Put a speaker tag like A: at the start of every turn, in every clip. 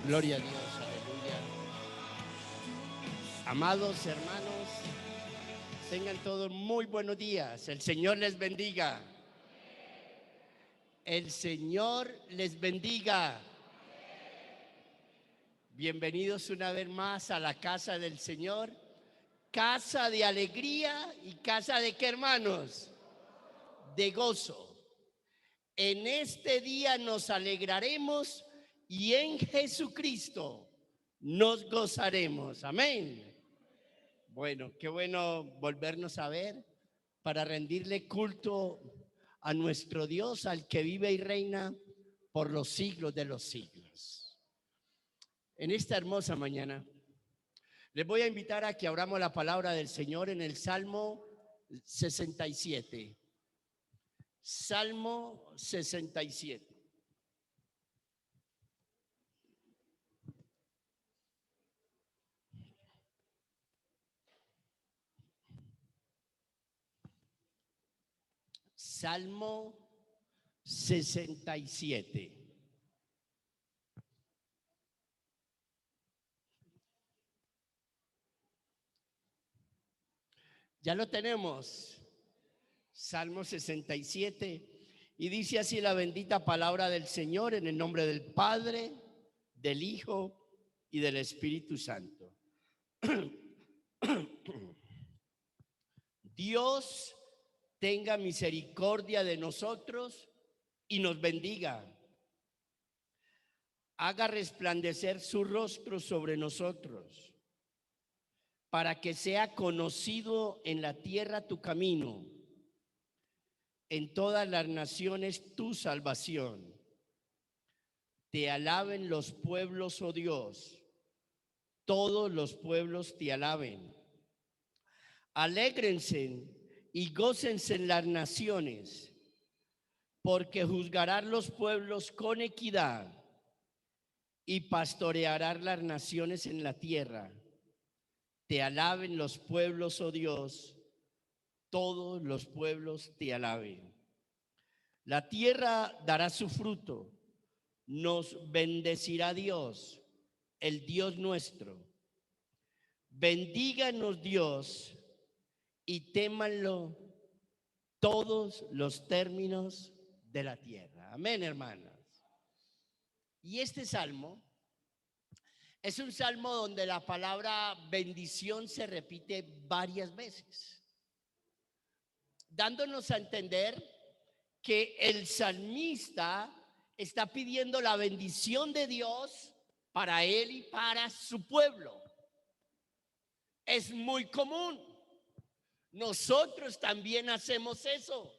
A: Gloria a Dios, aleluya. Amados hermanos, tengan todos muy buenos días. El Señor les bendiga. El Señor les bendiga. Bienvenidos una vez más a la casa del Señor. Casa de alegría y casa de ¿qué, hermanos? De gozo. En este día nos alegraremos y en Jesucristo nos gozaremos. Amén. Bueno, qué bueno volvernos a ver para rendirle culto a nuestro Dios, al que vive y reina por los siglos de los siglos. En esta hermosa mañana les voy a invitar a que abramos la palabra del Señor en el Salmo 67. Salmo 67. Salmo 67. Ya lo tenemos. Salmo 67. Y dice así la bendita palabra del Señor en el nombre del Padre, del Hijo y del Espíritu Santo. Dios tenga misericordia de nosotros y nos bendiga. Haga resplandecer su rostro sobre nosotros, para que sea conocido en la tierra tu camino, en todas las naciones tu salvación. Te alaben los pueblos, oh Dios, todos los pueblos te alaben. Alégrense y gócense en las naciones, porque juzgarán los pueblos con equidad y pastorearán las naciones en la tierra. Te alaben los pueblos, oh Dios, todos los pueblos te alaben. La tierra dará su fruto, nos bendecirá Dios, el Dios nuestro. Bendíganos Dios y témanlo todos los términos de la tierra. Amén, hermanas. Y este salmo es un salmo donde la palabra bendición se repite varias veces, dándonos a entender que el salmista está pidiendo la bendición de Dios para él y para su pueblo. Es muy común. Nosotros también hacemos eso.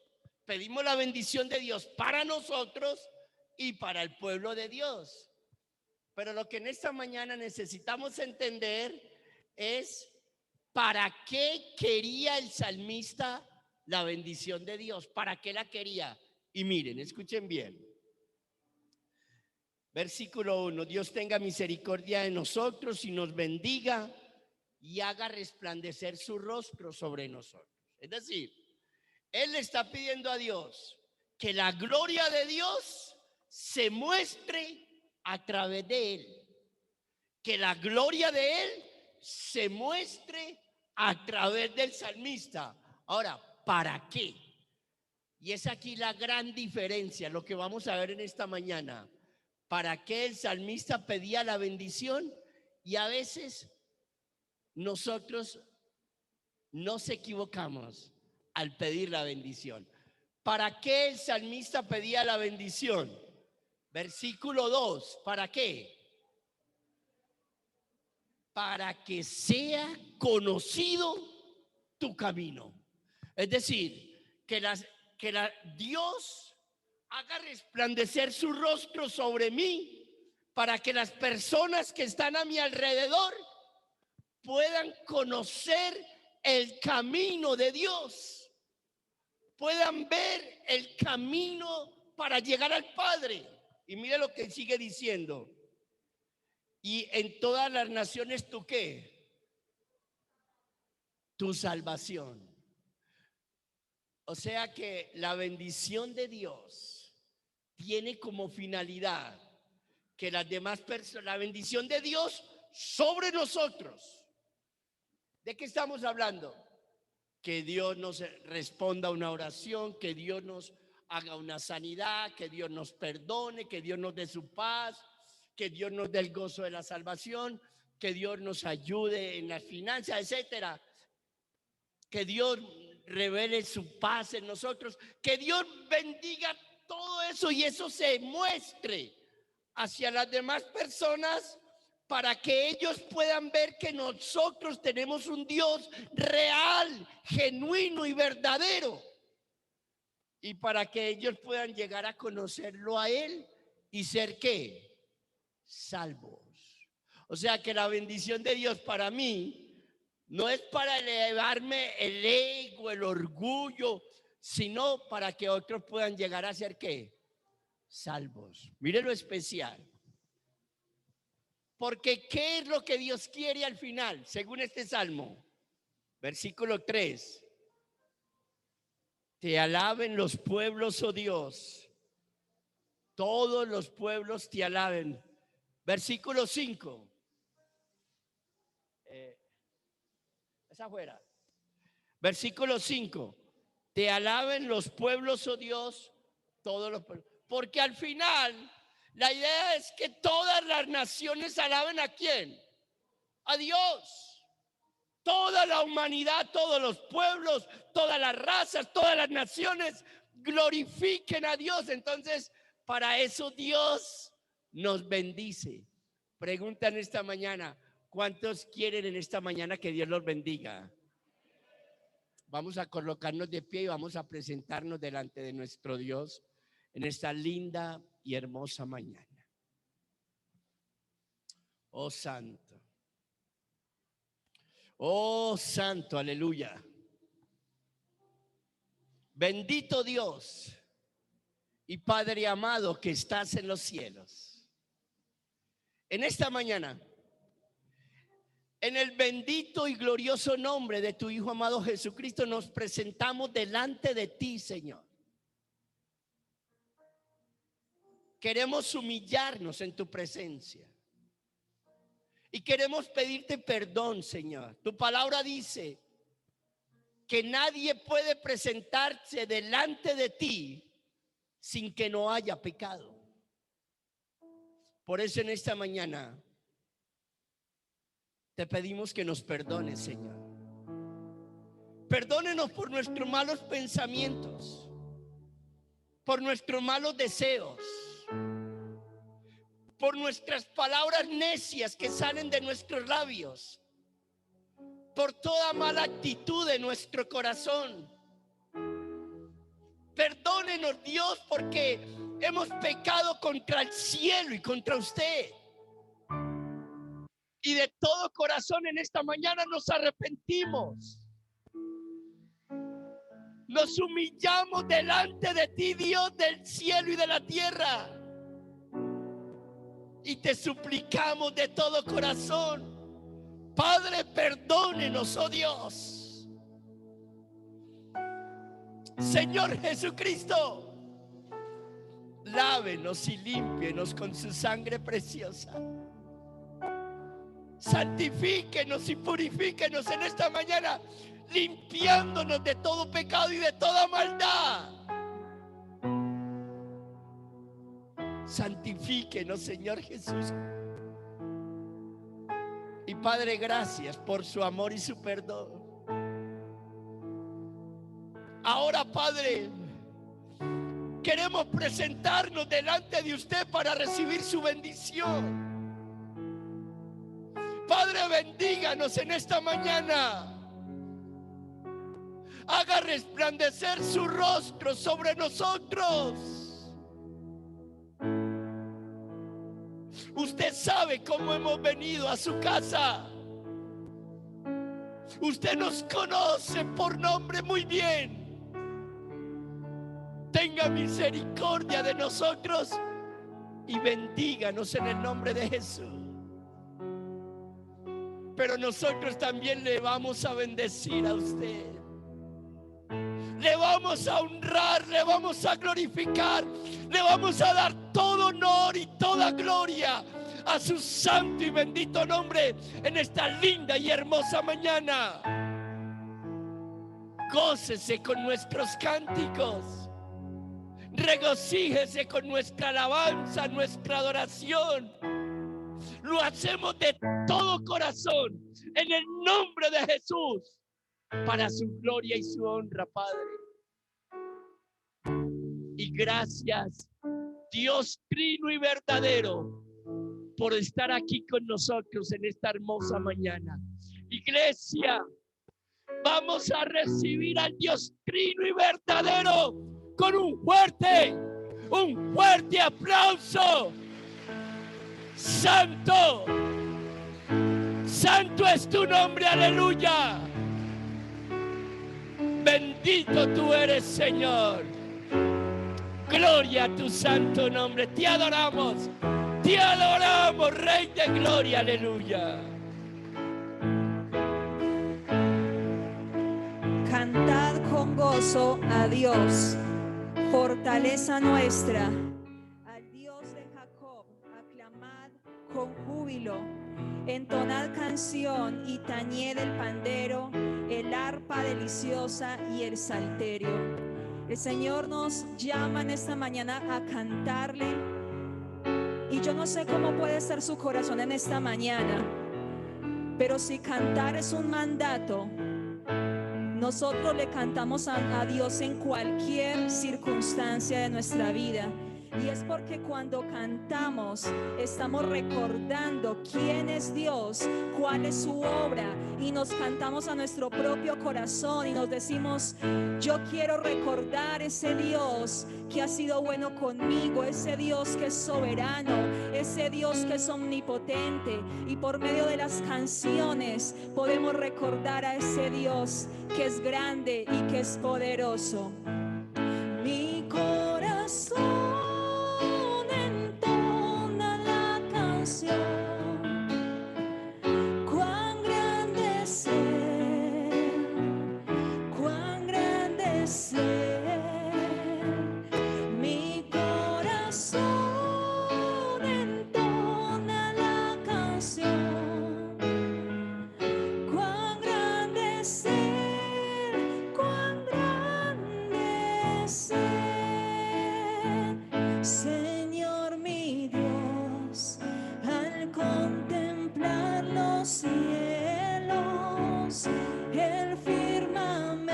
A: Pedimos la bendición de Dios para nosotros y para el pueblo de Dios. Pero lo que en esta mañana necesitamos entender es para qué quería el salmista la bendición de Dios. ¿Para qué la quería? Y miren, escuchen bien. Versículo 1. Dios tenga misericordia de nosotros y nos bendiga y haga resplandecer su rostro sobre nosotros. Es decir, él le está pidiendo a Dios que la gloria de Dios se muestre a través de él. Que la gloria de él se muestre a través del salmista. Ahora, ¿para qué? Y es aquí la gran diferencia, lo que vamos a ver en esta mañana. ¿Para qué el salmista pedía la bendición? Y a veces nosotros nos equivocamos al pedir la bendición. ¿Para qué el salmista pedía la bendición? Versículo 2, ¿para qué? Para que sea conocido tu camino. Es decir, que Dios haga resplandecer su rostro sobre mí para que las personas que están a mi alrededor puedan conocer el camino de Dios, puedan ver el camino para llegar al Padre. Y mire lo que sigue diciendo. Y en todas las naciones, ¿tú qué? Tu salvación. O sea que la bendición de Dios tiene como finalidad que las demás personas, la bendición de Dios sobre nosotros. ¿De qué estamos hablando? Que Dios nos responda a una oración, que Dios nos haga una sanidad, que Dios nos perdone, que Dios nos dé su paz, que Dios nos dé el gozo de la salvación, que Dios nos ayude en las finanzas, etcétera. Que Dios revele su paz en nosotros, que Dios bendiga todo eso y eso se muestre hacia las demás personas para que ellos puedan ver que nosotros tenemos un Dios real, genuino y verdadero, y para que ellos puedan llegar a conocerlo a Él y ser ¿qué? Salvos. O sea que la bendición de Dios para mí no es para elevarme el ego, el orgullo, sino para que otros puedan llegar a ser ¿qué? Salvos. Mire lo especial. Porque ¿qué es lo que Dios quiere al final? Según este salmo, versículo 3. Te alaben los pueblos, oh Dios. Todos los pueblos te alaben. Versículo 5. Es afuera. Versículo 5. Te alaben los pueblos, oh Dios, todos los pueblos. Porque al final la idea es que todas las naciones alaben ¿a quién? A Dios. Toda la humanidad, todos los pueblos, todas las razas, todas las naciones glorifiquen a Dios. Entonces, para eso Dios nos bendice. Preguntan esta mañana, ¿cuántos quieren en esta mañana que Dios los bendiga? Vamos a colocarnos de pie y vamos a presentarnos delante de nuestro Dios en esta linda y hermosa mañana. Oh Santo, oh Santo, aleluya. Bendito Dios y Padre amado que estás en los cielos. En esta mañana, en el bendito y glorioso nombre de tu Hijo amado Jesucristo, nos presentamos delante de ti, Señor. Queremos humillarnos en tu presencia y queremos pedirte perdón, Señor. Tu palabra dice que nadie puede presentarse delante de ti sin que no haya pecado. Por eso en esta mañana te pedimos que nos perdones, Señor. Perdónenos por nuestros malos pensamientos, por nuestros malos deseos, por nuestras palabras necias que salen de nuestros labios, por toda mala actitud de nuestro corazón. Perdónenos, Dios, porque hemos pecado contra el cielo y contra usted. Y de todo corazón en esta mañana nos arrepentimos. Nos humillamos delante de ti, Dios del cielo y de la tierra. Y te suplicamos de todo corazón, Padre, perdónenos, oh Dios. Señor Jesucristo, lávenos y límpienos con su sangre preciosa. Santifíquenos y purifíquenos en esta mañana, limpiándonos de todo pecado y de toda maldad. Santifíquenos, Señor Jesús. Y Padre, gracias por su amor y su perdón. Ahora, Padre, queremos presentarnos delante de usted para recibir su bendición. Padre, bendíganos en esta mañana. Haga resplandecer su rostro sobre nosotros. Usted sabe cómo hemos venido a su casa. Usted nos conoce por nombre muy bien. Tenga misericordia de nosotros y bendíganos en el nombre de Jesús. Pero nosotros también le vamos a bendecir a usted. Le vamos a honrar, le vamos a glorificar, Le vamos a dar todo honor y toda gloria a su santo y bendito nombre en esta linda y hermosa mañana. Gócese con nuestros cánticos. Regocíjese con nuestra alabanza, nuestra adoración. Lo hacemos de todo corazón en el nombre de Jesús, para su gloria y su honra, Padre. Y gracias, Dios trino y verdadero, por estar aquí con nosotros en esta hermosa mañana. Iglesia, vamos a recibir al Dios trino y verdadero con un fuerte aplauso. Santo, santo es tu nombre, aleluya. Bendito tú eres, Señor. Gloria a tu santo nombre. Te adoramos, Rey de gloria, aleluya.
B: Cantad con gozo a Dios, fortaleza nuestra. Al Dios de Jacob, aclamad con júbilo. Entonad canción y tañed el pandero, el arpa deliciosa y el salterio. El Señor nos llama en esta mañana a cantarle. Y yo no sé cómo puede estar su corazón en esta mañana, pero si cantar es un mandato, nosotros le cantamos a Dios en cualquier circunstancia de nuestra vida. Y es porque cuando cantamos estamos recordando quién es Dios, cuál es su obra, y nos cantamos a nuestro propio corazón y nos decimos: yo quiero recordar ese Dios que ha sido bueno conmigo, ese Dios que es soberano, ese Dios que es omnipotente. Y por medio de las canciones podemos recordar a ese Dios que es grande y que es poderoso. Mi corazón Señor mi Dios, al contemplar los cielos, el firmamento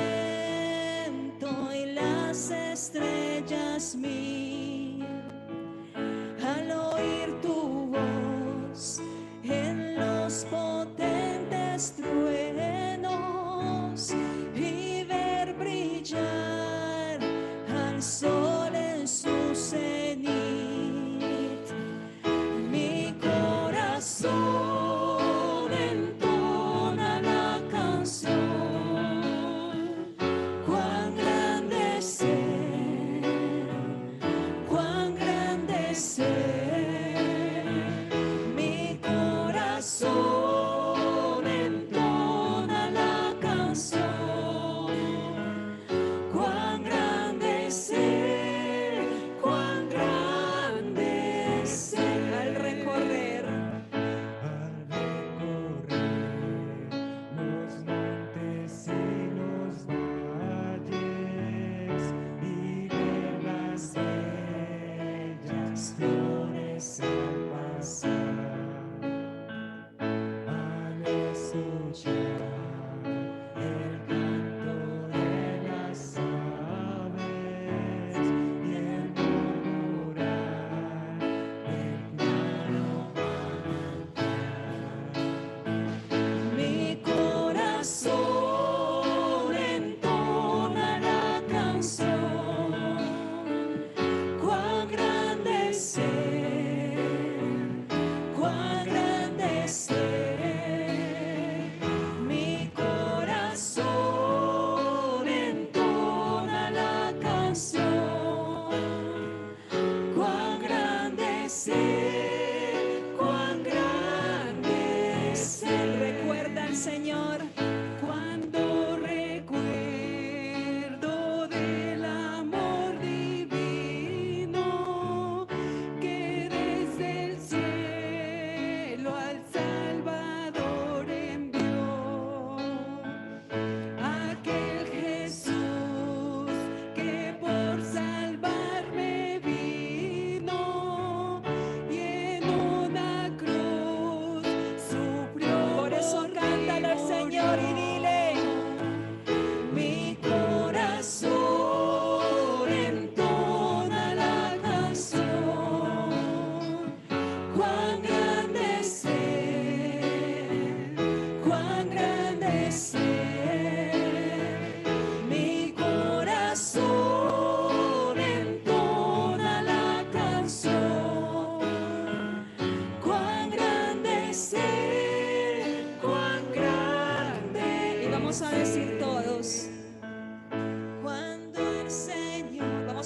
B: y las estrellas mil, al oír tu voz en los potentes truenos y ver brillar al sol en su cenit, mi corazón entona la canción. Cuán grande es Él, cuán grande es Él, mi corazón entona la canción. Cuán grande es Él.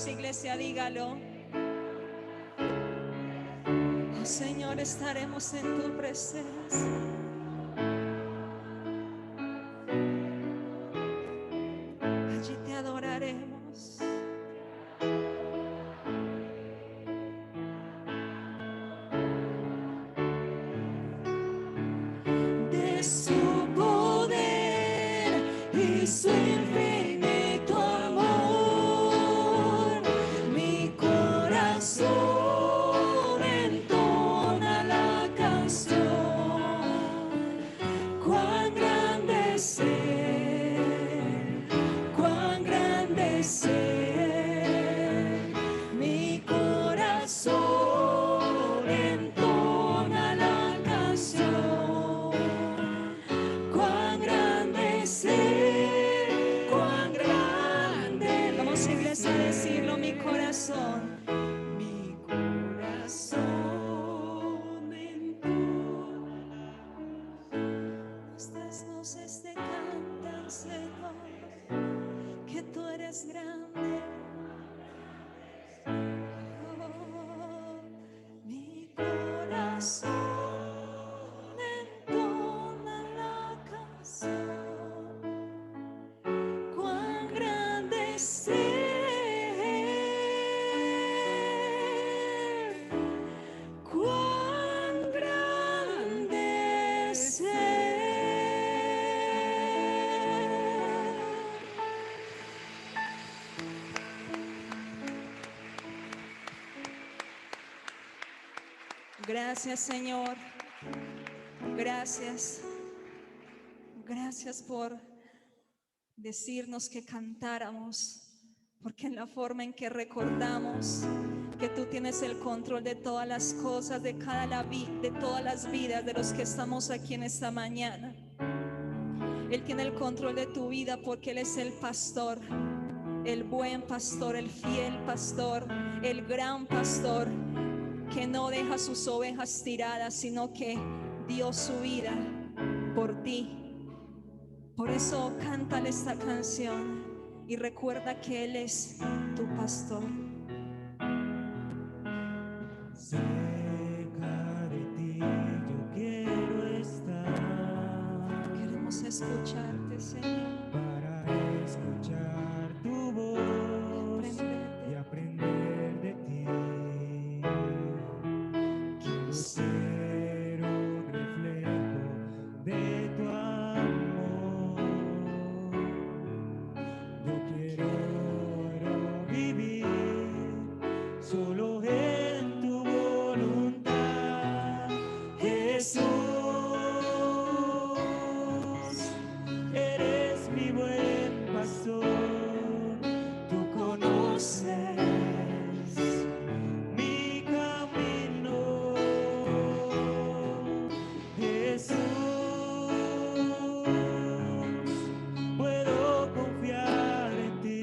B: Vamos, iglesia, dígalo. Oh, Señor, estaremos en tu presencia. Allí te adoraremos. De su poder y su infinito amor, mi corazón entona la canción. Cuán grande es Él, cuán grande es Él. Mi corazón entona la canción. Cuán grande es Él, cuán grande. Vamos, iglesia, a decirlo. Mi corazón entona. Nuestras voces te cantan, Señor, que tú eres grande. Oh, mi corazón entona la canción. Cuán grande es Él, cuán grande es Él. Gracias, Señor. Gracias. Gracias por decirnos que cantáramos, porque en la forma en que recordamos que tú tienes el control de todas las cosas, de todas las vidas de los que estamos aquí en esta mañana. Él tiene el control de tu vida porque Él es el pastor, el buen pastor, el fiel pastor, el gran pastor, que no deja sus ovejas tiradas, sino que dio su vida por ti. Por eso cántale esta canción y recuerda que Él es tu pastor.
C: Cerca de ti yo quiero estar.
B: Queremos escucharte, Señor.
C: Para escuchar tu voz y aprender de ti. Quiero ser un reflejo de tu amor. Yo quiero vivir solo en tu voluntad, Jesús. Eres mi buen pastor, tú conoces mi camino, Jesús. Puedo confiar en ti.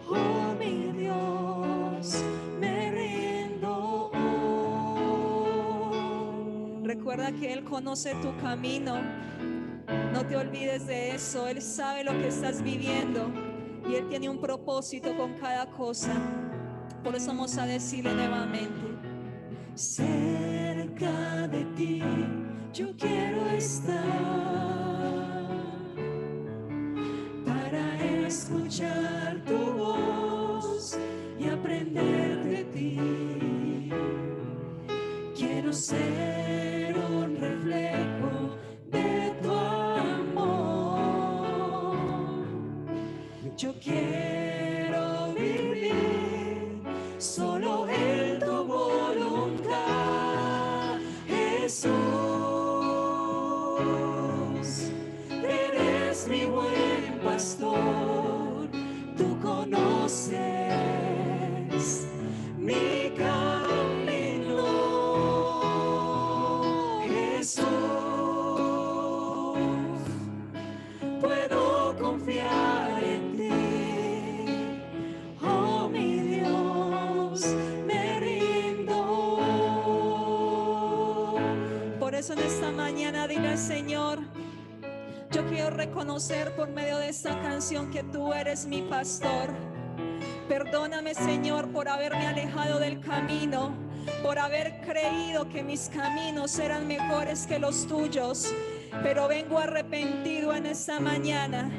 B: Oh, mi Dios, me rindo hoy. Recuerda que Él conoce tu camino. No te olvides de eso. Él sabe lo que estás viviendo y Él tiene un propósito con cada cosa. Por eso vamos a decirle nuevamente: cerca de ti yo quiero estar, para escuchar tu voz y aprender de ti. Quiero ser un reflejo de tu amor. Yo quiero vivir solo en tu voluntad, Jesús. Eres mi buen pastor, tú conoces mi camino, Jesús. Puedo confiar en ti, oh mi Dios, me rindo. Por eso en esta mañana dile al Señor: yo quiero reconocer por medio de esta canción que tú eres mi pastor. Perdóname, Señor, por haberme alejado del camino, por haber creído que mis caminos eran mejores que los tuyos. Pero vengo arrepentido en esta mañana.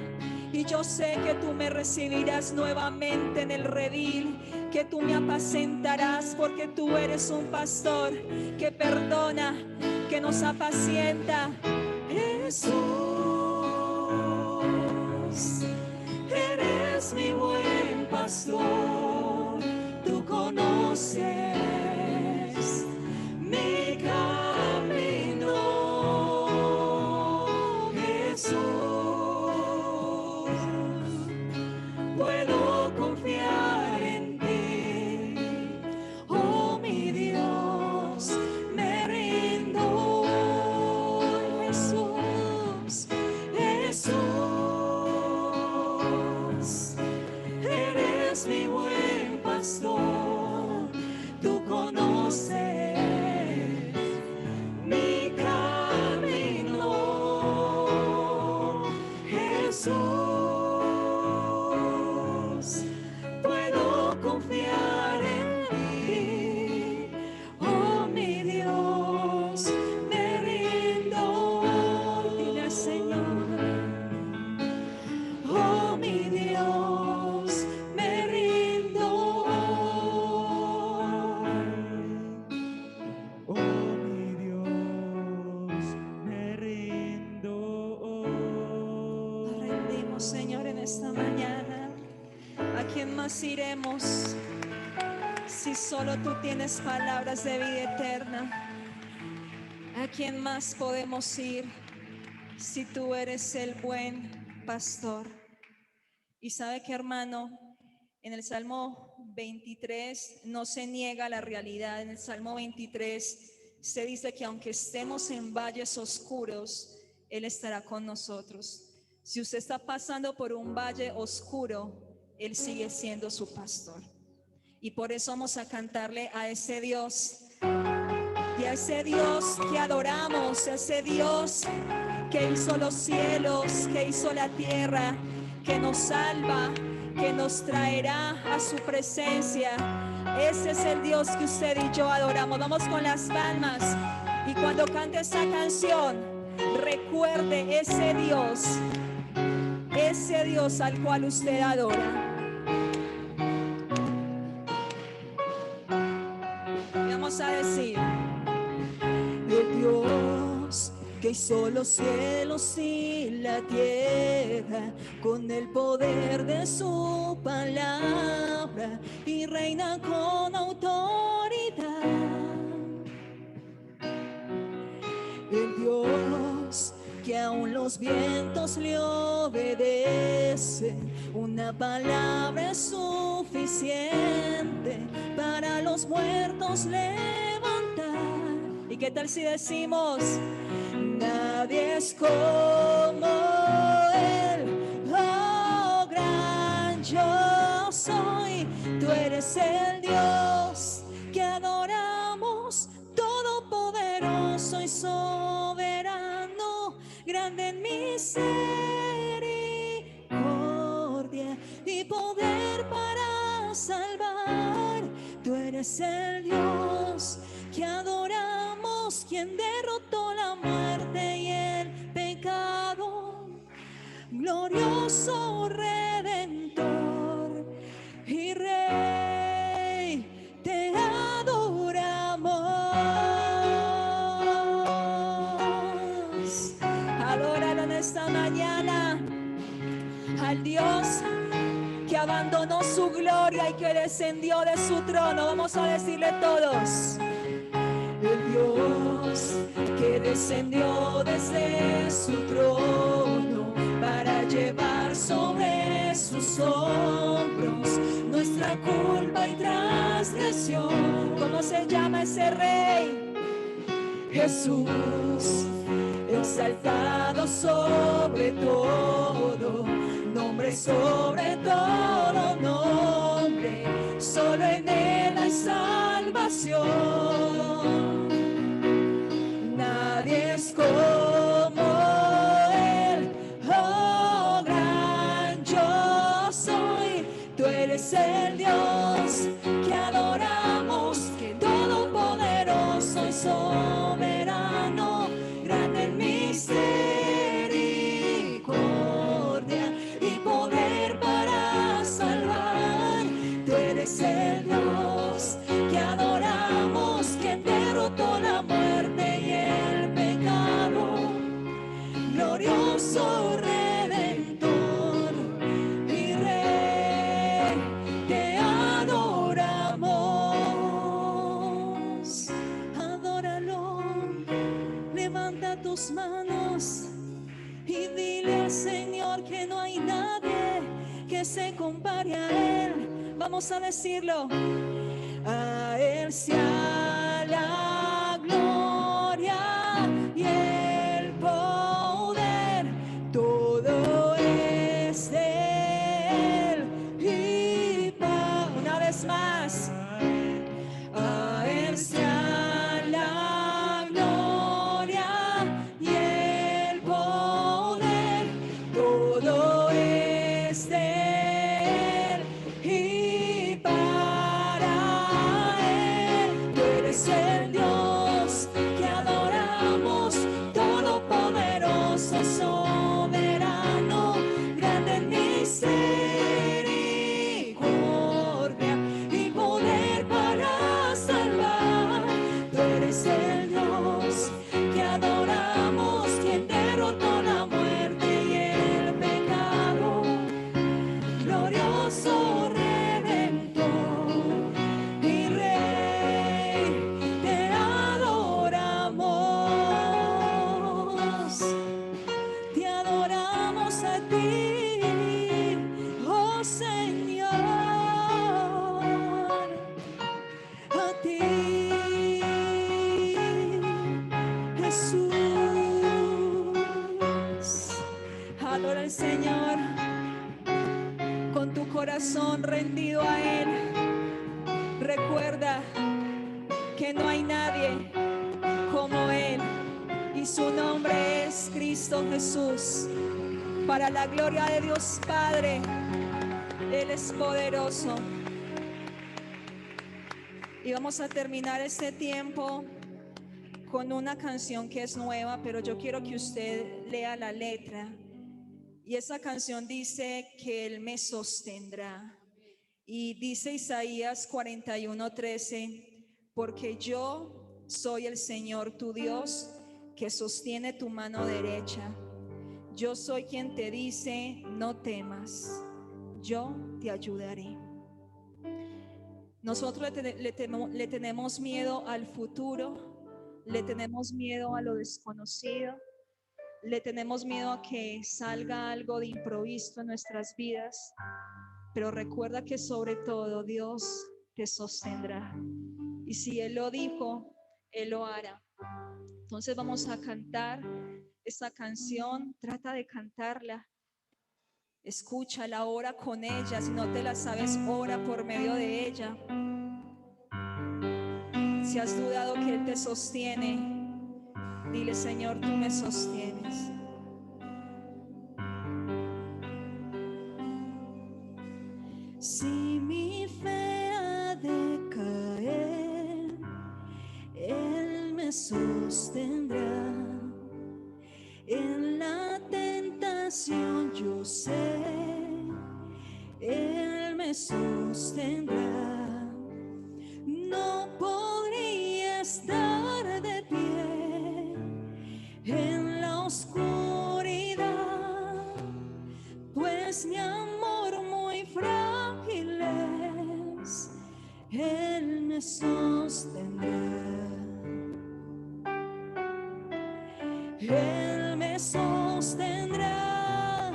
B: Y yo sé que tú me recibirás nuevamente en el redil, que tú me apacentarás, porque tú eres un pastor que perdona, que nos apacienta. Jesús, eres mi buen pastor, tú conoces mi camino. Jesús, puedo confiar en ti, oh mi Dios, me rindo. Jesús, Jesús, eres mi buen pastor, tú conoces mi camino. Jesús, puedo confiar en ti, oh mi Dios, me rindo. Dile al Señor, oh mi Dios, me rindo.
C: Oh mi Dios, me rindo.
B: Nos rendimos, Señor, en esta mañana. ¿A quién más iremos si solo tú tienes palabras de vida eterna? ¿A quién más podemos ir si tú eres el buen pastor? Y sabe que, hermano, en el Salmo 23 no se niega la realidad. En el Salmo 23 se dice que aunque estemos en valles oscuros, Él estará con nosotros. Si usted está pasando por un valle oscuro, Él sigue siendo su pastor. Y por eso vamos a cantarle a ese Dios, y a ese Dios que adoramos, a ese Dios que hizo los cielos, que hizo la tierra, que nos salva, que nos traerá a su presencia. Ese es el Dios que usted y yo adoramos. Vamos con las palmas, y cuando cante esa canción, recuerde ese Dios al cual usted adora. Y vamos a decir: el Dios que hizo los cielos y la tierra con el poder de su palabra y reina con autoridad. El Dios que aún los vientos le obedecen, una palabra es suficiente para los muertos levantar. ¿Y qué tal si decimos: nadie es como Él, oh gran yo soy, tú eres el Dios que adoramos, todopoderoso y soberano, grande en misericordia y poder para salvar. Tú eres el Dios que adoramos, quien derrotó la muerte y el pecado, glorioso Redentor y Rey, te adoramos. Adóralo en esta mañana, al Dios que abandonó su gloria y que descendió de su trono. Vamos a decirle todos: el Dios que descendió desde su trono para llevar sobre sus hombros nuestra culpa y transgresión. ¿Cómo se llama ese Rey? Jesús, exaltado sobre todo nombre, sobre todo nombre, solo en Él hay salvación. Nadie es como Él, oh gran yo soy, tú eres eres el Dios que adoramos, que todopoderoso y soberano, grande en misericordia y poder para salvar. Tú eres el Dios que adoramos, quien derrotó la muerte y el pecado, glorioso Redentor y Rey, te adoramos. Adóralo, levanta tus manos y dile al Señor que no hay nadie que se compare a Él. Vamos a decirlo. A Él sea la gloria y el poder, todo es de Él y una vez más. A Él sea la gloria y el poder, todo es de Él y para Él. Tú eres el Dios que adoramos, todopoderoso, soberano, grande en misericordia y poder para salvar. Tú eres el Dios que adoramos, quien derrotó la muerte y el pecado, glorioso Redentor y Rey, te adoramos a ti, oh Señor, a ti, Jesús. Adora al Señor con tu corazón rendido a Él. Recuerda que no hay nadie como Él y su nombre es Cristo Jesús. Para la gloria de Dios Padre, Él es poderoso. Y vamos a terminar este tiempo con una canción que es nueva, pero yo quiero que usted lea la letra. Y esa canción dice que Él me sostendrá. Y dice Isaías 41:13, porque yo soy el Señor tu Dios, que sostiene tu mano derecha. Yo soy quien te dice, no temas, yo te ayudaré. Nosotros le tenemos miedo al futuro, le tenemos miedo a lo desconocido, le tenemos miedo a que salga algo de improviso en nuestras vidas, pero recuerda que sobre todo Dios te sostendrá. Y si Él lo dijo, Él lo hará. Entonces vamos a cantar esta canción, trata de cantarla. Escúchala, ora con ella. Si no te la sabes, ora por medio de ella. Si has dudado que Él te sostiene, dile: Señor, tú me sostienes. Si mi fe ha de caer, Él me sostendrá. En la tentación yo sé, Él me sostendrá. No podría estar de pie en la oscuridad, pues mi amor muy frágil es, Él me sostendrá. Él me sostendrá,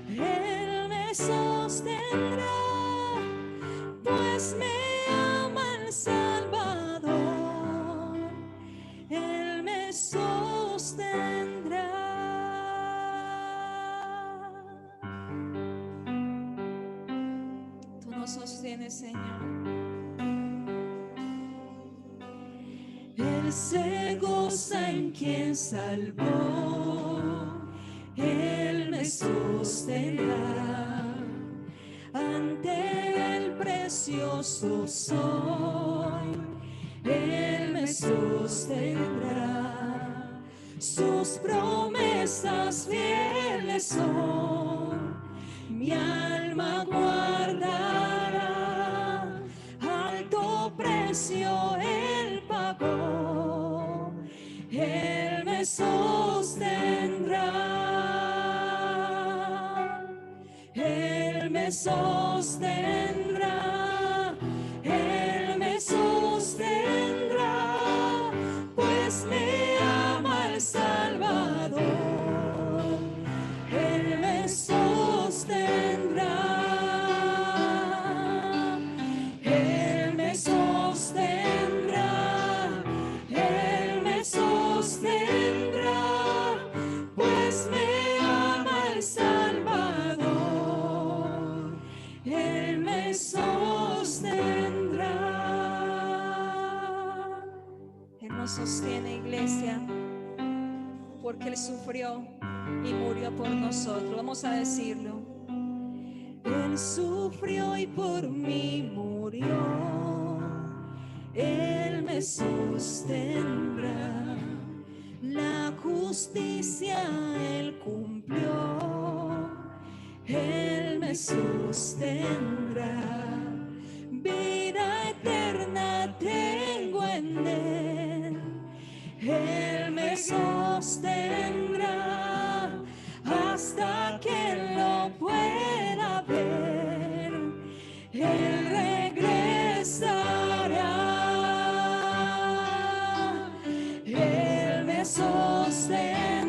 B: Él me sostendrá, pues me ama el Salvador, Él me sostendrá. Tú nos sostienes, Señor. Él se goza en quien salvó, Él me sostendrá ante precioso soy, Él me sostendrá. Sus promesas fieles son, mi alma guardará. Alto precio Él pagó, Él me sostendrá. Él me sostendrá, Él me sostendrá, pues me ama el Salvador. Él me sostendrá, Él me sostendrá, Él me sostendrá, pues me ama el Salvador. Él me sostendrá. Él nos sostiene, iglesia, porque Él sufrió y murió por nosotros. Vamos a decirlo. Él sufrió y por mí murió. Él me sostendrá. La justicia Él cumplió. Él me sostendrá. Vida eterna tengo en Él. Él me sostendrá hasta que lo pueda ver. Él regresará. Él me sostendrá.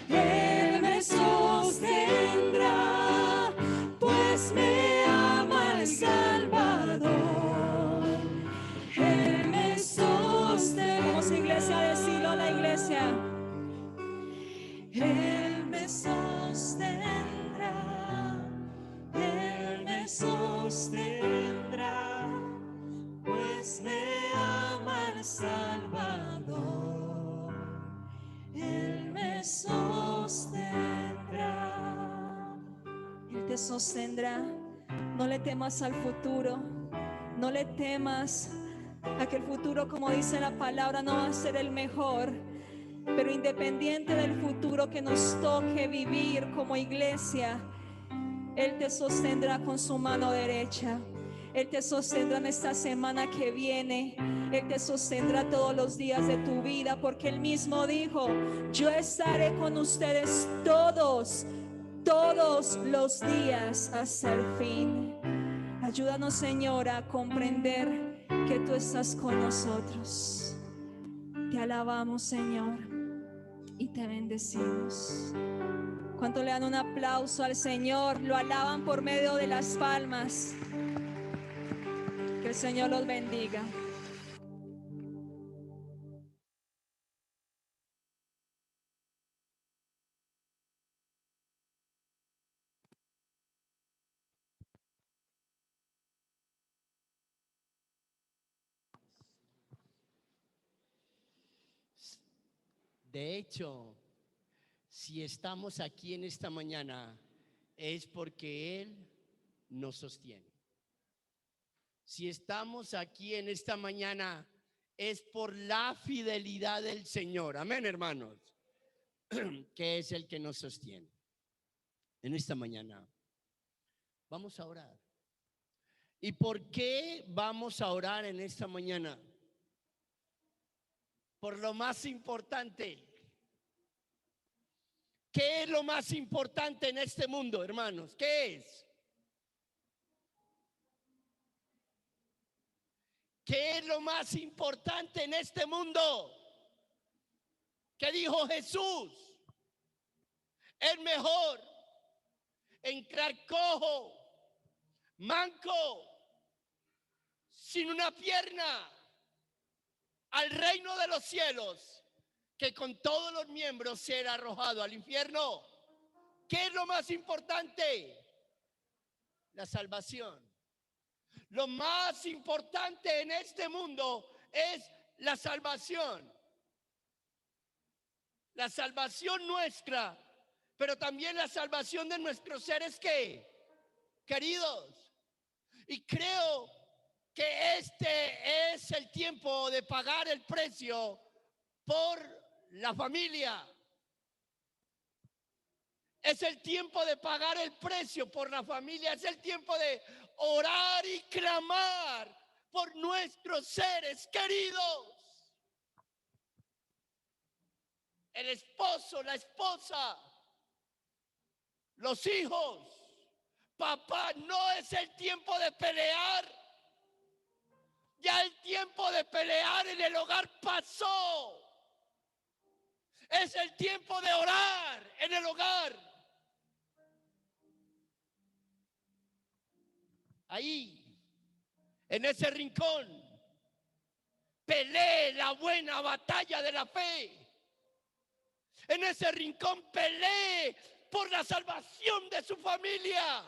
B: Él me sostendrá, pues me ama el Salvador. Él me sostendrá. Vamos, iglesia, a decirlo a la iglesia. Él me sostendrá. Él me sostendrá, pues me ama el Salvador. Él me sostendrá. Él te sostendrá. No le temas al futuro. No le temas a que el futuro, como dice la palabra, no va a ser el mejor. Pero independiente del futuro que nos toque vivir como iglesia, Él te sostendrá con su mano derecha. Él te sostendrá en esta semana que viene. Él te sostendrá todos los días de tu vida, porque Él mismo dijo: yo estaré con ustedes todos los días hasta el fin. Ayúdanos, Señor, a comprender que tú estás con nosotros. Te alabamos, Señor, y te bendecimos. ¿Cuánto le dan un aplauso al Señor? Lo alaban por medio de las palmas. Que el Señor los bendiga.
A: De hecho, si estamos aquí en esta mañana, es porque Él nos sostiene. Si estamos aquí en esta mañana, es por la fidelidad del Señor. Amén, hermanos. Que es el que nos sostiene. En esta mañana vamos a orar. ¿Y por qué vamos a orar en esta mañana? Por lo más importante. ¿Qué es lo más importante en este mundo, hermanos? ¿Qué es? ¿Qué es lo más importante en este mundo? ¿Qué dijo Jesús? Es mejor entrar cojo, manco, sin una pierna, al reino de los cielos, que con todos los miembros ser arrojado al infierno. ¿Qué es lo más importante? La salvación. Lo más importante en este mundo es la salvación. La salvación nuestra, pero también la salvación de nuestros seres queridos. Y creo que este es el tiempo de pagar el precio por la familia. Es el tiempo de pagar el precio por la familia. Es el tiempo de orar y clamar por nuestros seres queridos. El esposo, la esposa, los hijos. Papá, no es el tiempo de pelear. Ya el tiempo de pelear en el hogar pasó. Es el tiempo de orar en el hogar. Ahí, en ese rincón, pelee la buena batalla de la fe. En ese rincón pelee por la salvación de su familia.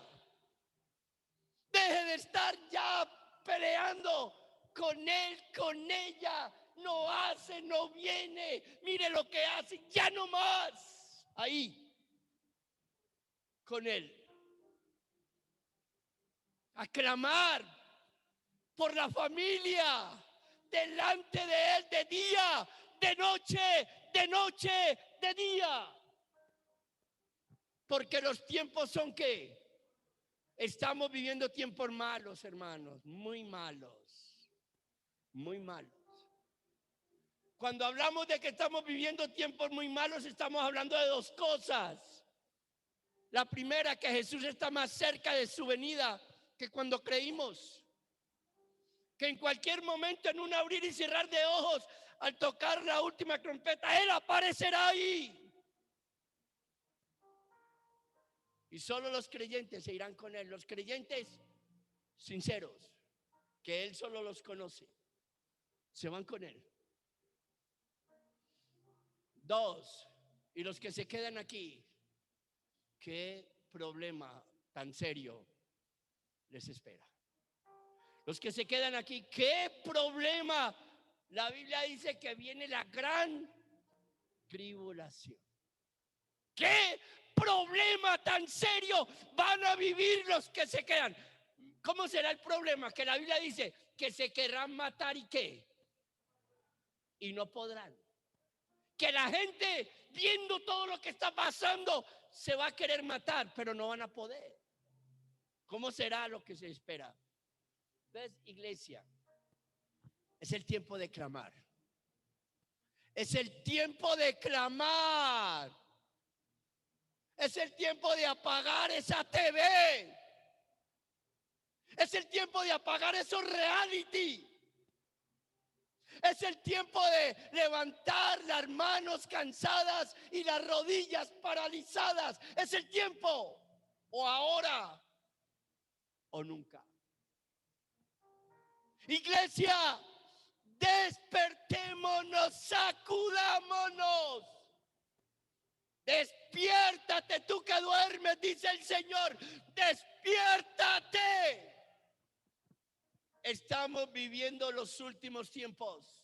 A: Deje de estar ya peleando con él, con ella. No hace, no viene. Mire lo que hace, ya no más. Ahí, con él. A clamar por la familia delante de él de día, de noche, de día. Porque los tiempos son ¿qué? Estamos viviendo tiempos malos, hermanos, muy malos, muy malos. Cuando hablamos de que estamos viviendo tiempos muy malos, estamos hablando de dos cosas. La primera, que Jesús está más cerca de su venida que cuando creímos. Que en cualquier momento, en un abrir y cerrar de ojos, al tocar la última trompeta, Él aparecerá ahí. Y solo los creyentes se irán con Él. Los creyentes sinceros, que Él solo los conoce, se van con Él. Dos, y los que se quedan aquí, ¿qué problema tan serio les espera? Los que se quedan aquí, ¿qué problema? La Biblia dice que viene la gran tribulación. ¿Qué problema tan serio van a vivir los que se quedan? ¿Cómo será el problema? Que la Biblia dice que se querrán matar y ¿qué? Y no podrán. Que la gente, viendo todo lo que está pasando, se va a querer matar, pero no van a poder. ¿Cómo será lo que se espera? Entonces, iglesia, es el tiempo de clamar. Es el tiempo de clamar. Es el tiempo de apagar esa TV. Es el tiempo de apagar esos reality. Es el tiempo de levantar las manos cansadas y las rodillas paralizadas. Es el tiempo. O ahora o nunca. Iglesia, despertémonos, sacudámonos. Despiértate tú que duermes, dice el Señor. Despiértate. Estamos viviendo los últimos tiempos,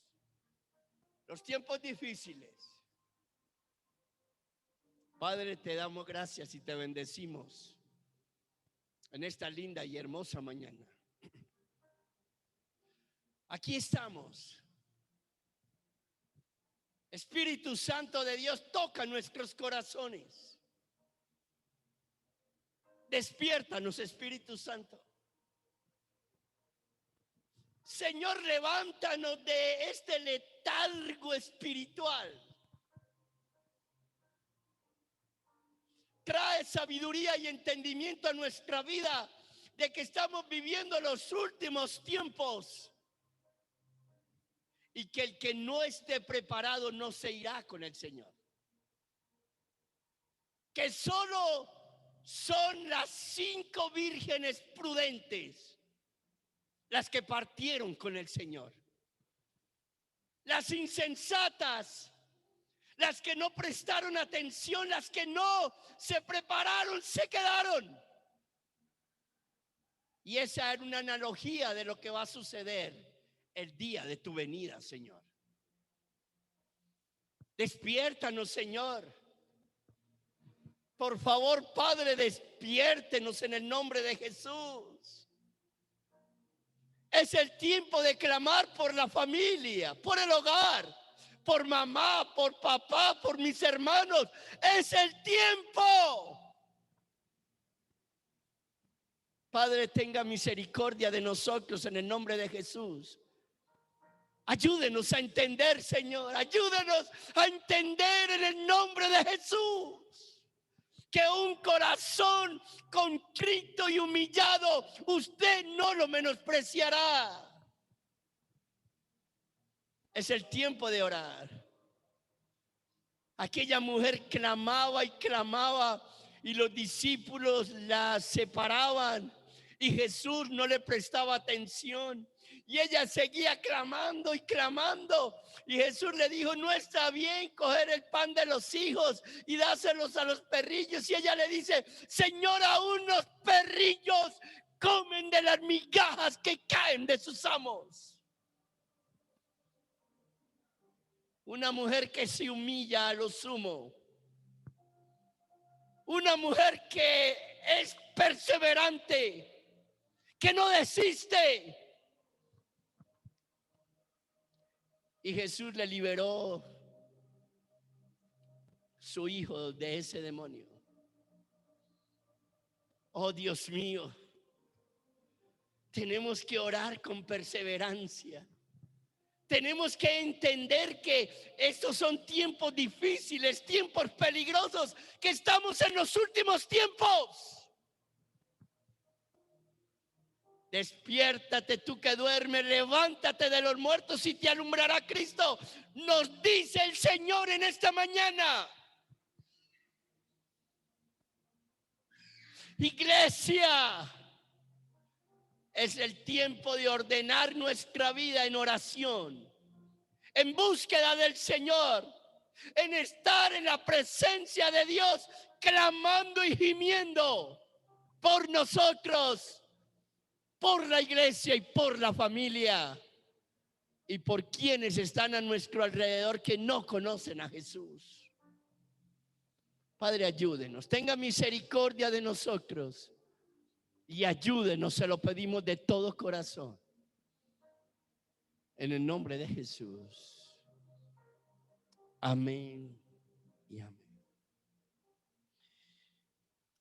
A: los tiempos difíciles. Padre, te damos gracias y te bendecimos en esta linda y hermosa mañana. Aquí estamos. Espíritu Santo de Dios, toca nuestros corazones. Despiértanos, Espíritu Santo. Señor, levántanos de este letargo espiritual. Trae sabiduría y entendimiento a nuestra vida de que estamos viviendo los últimos tiempos. Y que el que no esté preparado no se irá con el Señor. Que solo son las 5 vírgenes prudentes las que partieron con el Señor. Las insensatas, las que no prestaron atención, las que no se prepararon, se quedaron. Y esa era una analogía de lo que va a suceder el día de tu venida, Señor. Despiértanos, Señor. Por favor, Padre, despiértenos en el nombre de Jesús. Es el tiempo de clamar por la familia, por el hogar, por mamá, por papá, por mis hermanos. Es el tiempo. Padre, tenga misericordia de nosotros en el nombre de Jesús. Ayúdenos a entender, Señor. Ayúdenos a entender en el nombre de Jesús que un corazón contrito y humillado usted no lo menospreciará. Es el tiempo de orar. Aquella mujer clamaba y clamaba y los discípulos la separaban y Jesús no le prestaba atención. Y ella seguía clamando y clamando. Y Jesús le dijo, no está bien coger el pan de los hijos y dárselos a los perrillos. Y ella le dice, Señor, aún los perrillos comen de las migajas que caen de sus amos. Una mujer que se humilla a lo sumo. Una mujer que es perseverante, que no desiste. Y Jesús le liberó su hijo de ese demonio. Oh Dios mío, tenemos que orar con perseverancia. Tenemos que entender que estos son tiempos difíciles, tiempos peligrosos, que estamos en los últimos tiempos. Despiértate tú que duermes, levántate de los muertos y te alumbrará Cristo. Nos dice el Señor en esta mañana. Iglesia, es el tiempo de ordenar nuestra vida en oración, en búsqueda del Señor, en estar en la presencia de Dios, clamando y gimiendo por nosotros, por la iglesia y por la familia y por quienes están a nuestro alrededor que no conocen a Jesús. Padre, ayúdenos, tenga misericordia de nosotros y ayúdenos, se lo pedimos de todo corazón. En el nombre de Jesús. Amén y amén.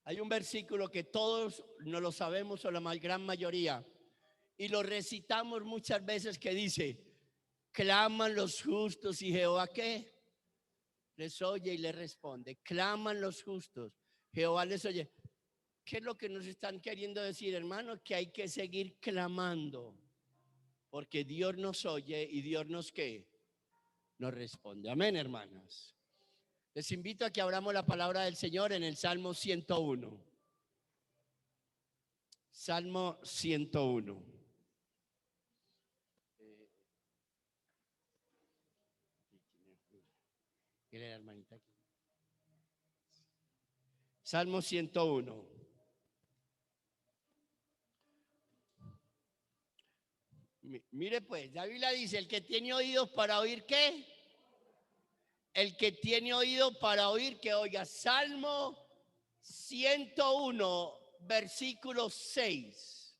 A: Hay un versículo que todos no lo sabemos o la gran mayoría y lo recitamos muchas veces que dice, claman los justos y Jehová ¿qué? Les oye y les responde. Claman los justos, Jehová les oye. ¿Qué es lo que nos están queriendo decir, hermanos? Que hay que seguir clamando porque Dios nos oye y Dios nos ¿qué? Nos responde. Amén, hermanas. Les invito a que abramos la palabra del Señor en el Salmo 101. Salmo 101. Salmo 101. Mire pues, la Biblia dice, el que tiene oídos para oír, ¿qué? El que tiene oído para oír, que oiga. Salmo 101, versículo 6.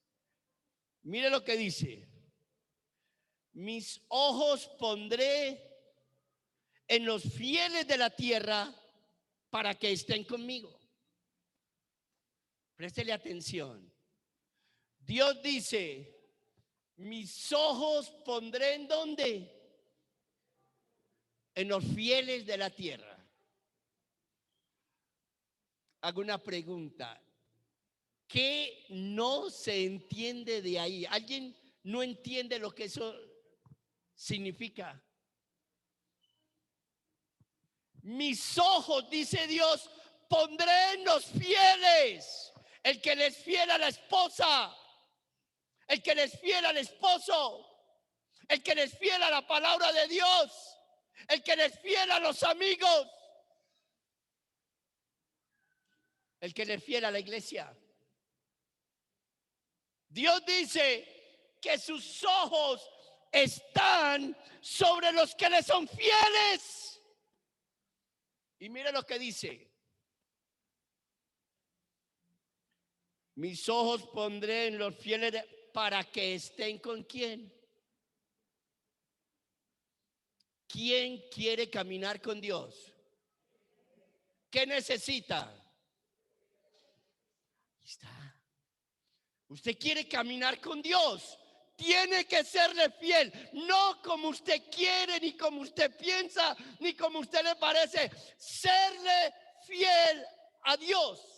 A: Mire lo que dice. Mis ojos pondré en los fieles de la tierra para que estén conmigo. Préstele atención. Dios dice, mis ojos pondré ¿en dónde? En los fieles de la tierra. Hago una pregunta. ¿Qué no se entiende de ahí? ¿Alguien no entiende lo que eso significa? Mis ojos, dice Dios, pondré en los fieles. El que les fiel a la esposa, el que les fiel al esposo, el que les fiel a la palabra de Dios, el que les fiel a los amigos, el que les fiel a la iglesia. Dios dice que sus ojos están sobre los que le son fieles. Y mire lo que dice. Mis ojos pondré en los fieles para que estén con quién. ¿Quién quiere caminar con Dios? ¿Qué necesita? Ahí está. Usted quiere caminar con Dios. Tiene que serle fiel, no como usted quiere, ni como usted piensa, ni como usted le parece. Serle fiel a Dios.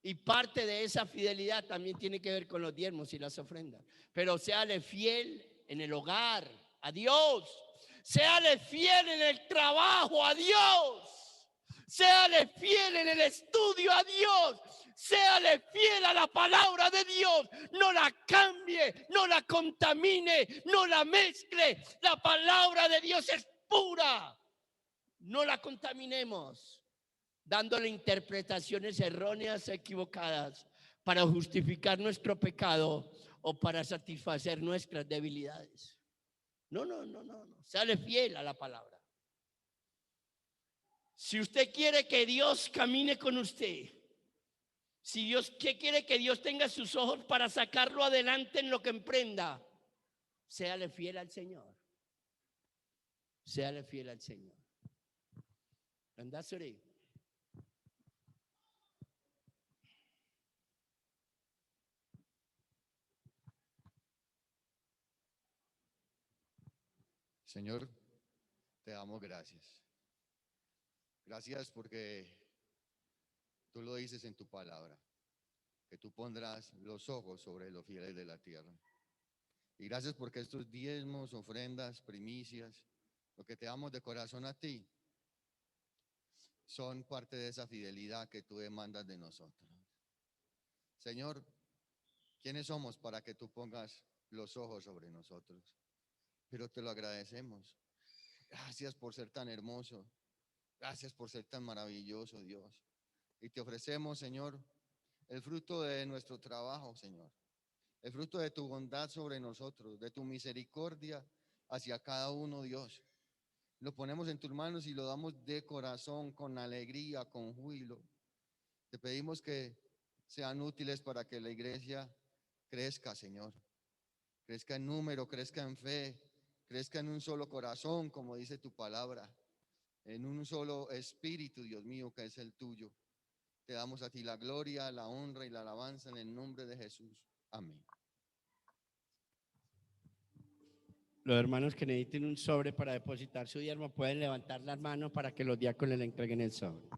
A: Y parte de esa fidelidad también tiene que ver con los diezmos y las ofrendas. Pero séale fiel en el hogar, a Dios. Séale fiel en el trabajo, a Dios. Séale fiel en el estudio, a Dios. Séale fiel a la palabra de Dios. No la cambie, no la contamine, no la mezcle. La palabra de Dios es pura. No la contaminemos dándole interpretaciones erróneas, equivocadas, para justificar nuestro pecado o para satisfacer nuestras debilidades. No. Séale fiel a la palabra. Si usted quiere que Dios camine con usted, si Dios quiere que Dios tenga sus ojos para sacarlo adelante en lo que emprenda, séale fiel al Señor. Séale fiel al Señor. Andásore.
D: Señor, te damos gracias. Gracias porque tú lo dices en tu palabra, que tú pondrás los ojos sobre los fieles de la tierra. Y gracias porque estos diezmos, ofrendas, primicias, lo que te damos de corazón a ti, son parte de esa fidelidad que tú demandas de nosotros. Señor, ¿quiénes somos para que tú pongas los ojos sobre nosotros? Pero te lo agradecemos. Gracias por ser tan hermoso. Gracias por ser tan maravilloso, Dios. Y te ofrecemos, Señor, el fruto de nuestro trabajo, Señor. El fruto de tu bondad sobre nosotros, de tu misericordia hacia cada uno, Dios. Lo ponemos en tus manos y lo damos de corazón, con alegría, con júbilo. Te pedimos que sean útiles para que la iglesia crezca, Señor. Crezca en número, crezca en fe, crezca en un solo corazón, como dice tu palabra, en un solo espíritu, Dios mío, que es el tuyo. Te damos a ti la gloria, la honra y la alabanza en el nombre de Jesús. Amén.
A: Los hermanos que necesiten un sobre para depositar su diezmo pueden levantar las manos para que los diáconos le entreguen el sobre.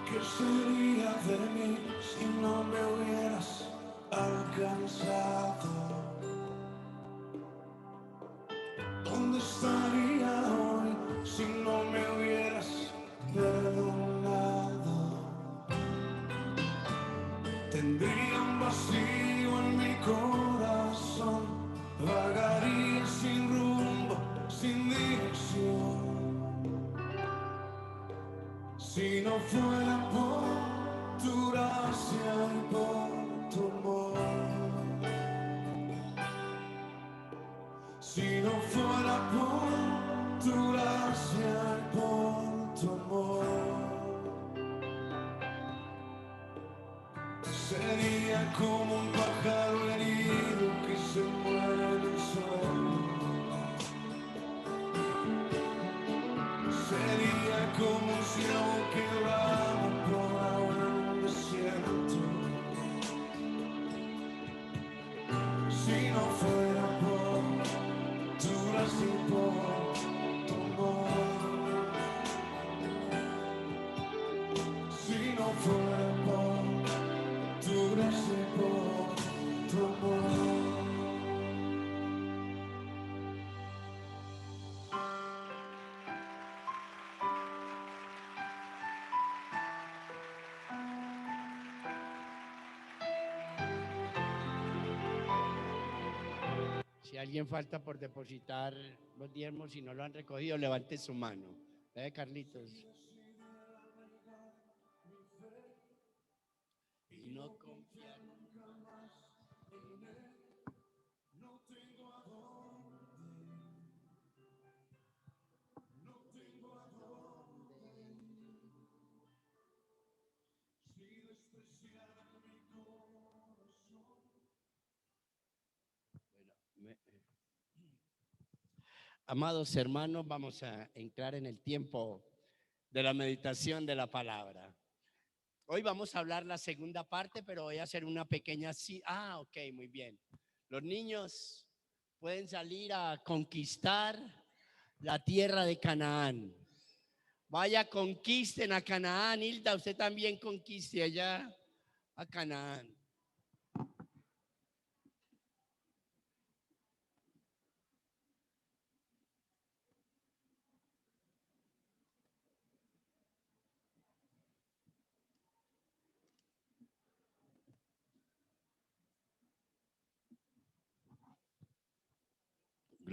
C: ¿Qué sería de mí si no me hubieras alcanzado? ¿Dónde estaría hoy si no me hubieras perdonado? Tendría un vacío en mi corazón, vagaría sin rumbo, sin dirección. Si no fuera por tu gracia y por tu amor, si no fuera por tu gracia y por tu amor, sería como un pájaro herido que se muere en el suelo. Sería como un ciervo que va por ahora en un desierto. Si no fuera por tu gracia y por tu amor, si no fuera por tu gracia y por tu amor.
A: Si alguien falta por depositar los diezmos y no lo han recogido, levante su mano. Carlitos. Y no confiar. Amados hermanos, vamos a entrar en el tiempo de la meditación de la palabra. Hoy vamos a hablar la segunda parte, pero voy a hacer una pequeña... ok, muy bien. Los niños pueden salir a conquistar la tierra de Canaán. Vaya, conquisten a Canaán. Hilda, usted también conquiste allá a Canaán.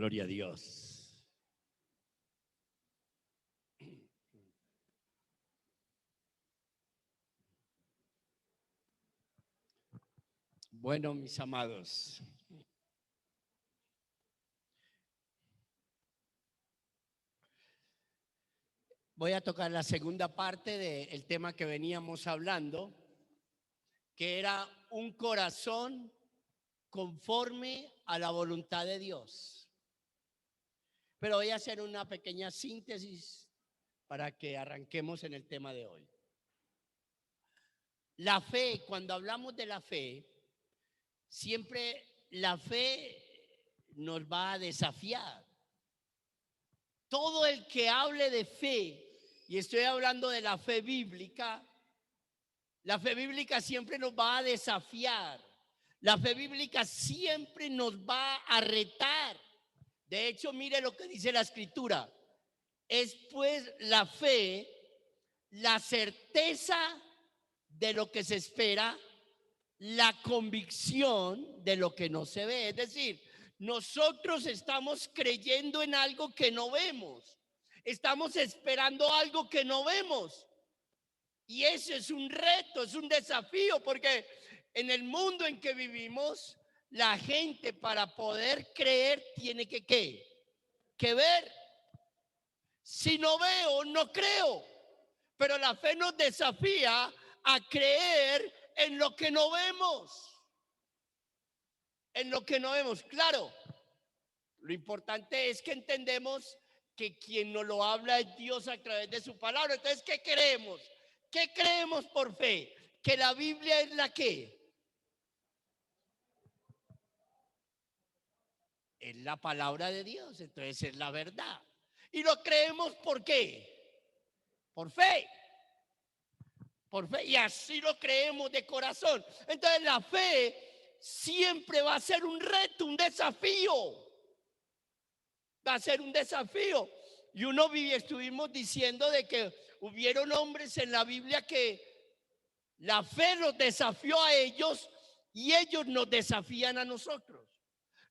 A: Gloria a Dios. Bueno, mis amados, voy a tocar la segunda parte del tema que veníamos hablando, que era un corazón conforme a la voluntad de Dios. Pero voy a hacer una pequeña síntesis para que arranquemos en el tema de hoy. La fe, cuando hablamos de la fe, siempre la fe nos va a desafiar. Todo el que hable de fe, y estoy hablando de la fe bíblica siempre nos va a desafiar. La fe bíblica siempre nos va a retar. De hecho, mire lo que dice la Escritura. Es pues la fe, la certeza de lo que se espera, la convicción de lo que no se ve. Es decir, nosotros estamos creyendo en algo que no vemos. Estamos esperando algo que no vemos. Y ese es un reto, es un desafío, porque en el mundo en que vivimos, la gente para poder creer tiene que ¿qué? Que ver. Si no veo, no creo. Pero la fe nos desafía a creer en lo que no vemos. En lo que no vemos. Claro, lo importante es que entendemos que quien nos lo habla es Dios a través de su palabra. Entonces, ¿qué creemos? ¿Qué creemos por fe? Que la Biblia es la que es la palabra de Dios, entonces es la verdad. Y lo creemos ¿por qué? Por fe. Por fe, y así lo creemos de corazón. Entonces la fe siempre va a ser un reto, un desafío. Va a ser un desafío. Y estuvimos diciendo de que hubieron hombres en la Biblia que la fe los desafió a ellos y ellos nos desafían a nosotros.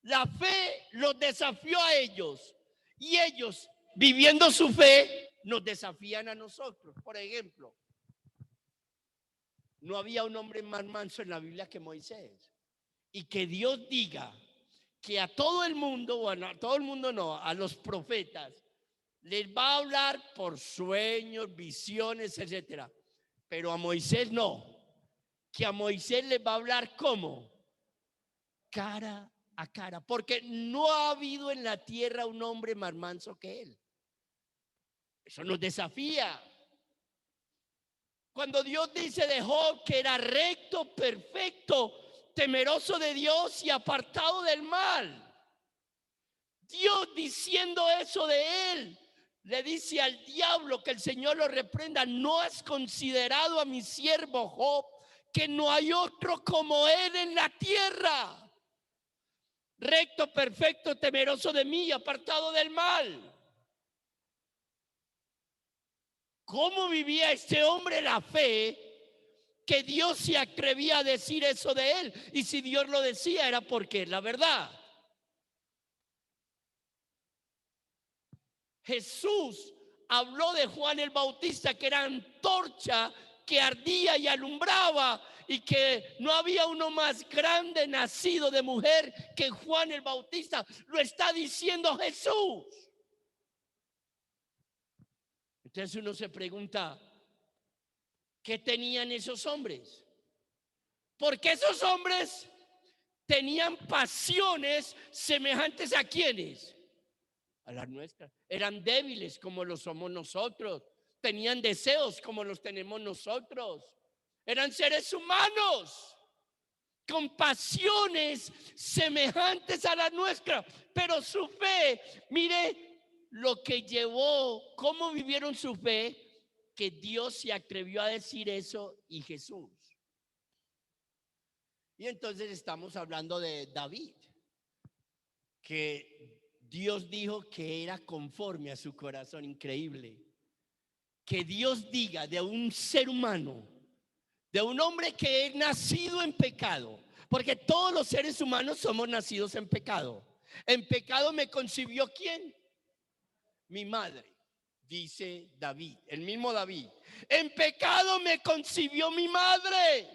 A: La fe los desafió a ellos y ellos, viviendo su fe, nos desafían a nosotros. Por ejemplo, no había un hombre más manso en la Biblia que Moisés. Y que Dios diga que a todo el mundo, bueno, a todo el mundo no, a los profetas, les va a hablar por sueños, visiones, etcétera. Pero a Moisés no. Que a Moisés les va a hablar ¿cómo? Cara a cara. Porque no ha habido en la tierra un hombre más manso que él. Eso nos desafía. Cuando Dios dice de Job que era recto, perfecto, temeroso de Dios y apartado del mal. Dios diciendo eso de él, le dice al diablo que el Señor lo reprenda. ¿No has considerado a mi siervo Job, que no hay otro como él en la tierra? Recto, perfecto, temeroso de mí y apartado del mal. ¿Cómo vivía este hombre la fe que Dios se atrevía a decir eso de él? Y si Dios lo decía era porque es la verdad. Jesús habló de Juan el Bautista, que era antorcha que ardía y alumbraba, y que no había uno más grande nacido de mujer que Juan el Bautista. Lo está diciendo Jesús. Entonces uno se pregunta, ¿qué tenían esos hombres? Porque esos hombres tenían pasiones semejantes a quienes, a las nuestras. Eran débiles como lo somos nosotros. Tenían deseos como los tenemos nosotros. Eran seres humanos con pasiones semejantes a la nuestra. Pero su fe, mire lo que llevó, cómo vivieron su fe, que Dios se atrevió a decir eso y Jesús. Y entonces estamos hablando de David, que Dios dijo que era conforme a su corazón. Increíble que Dios diga de un ser humano, de un hombre que es nacido en pecado, porque todos los seres humanos somos nacidos en pecado. En pecado me concibió ¿quién? Mi madre, dice David, el mismo David. En pecado me concibió mi madre.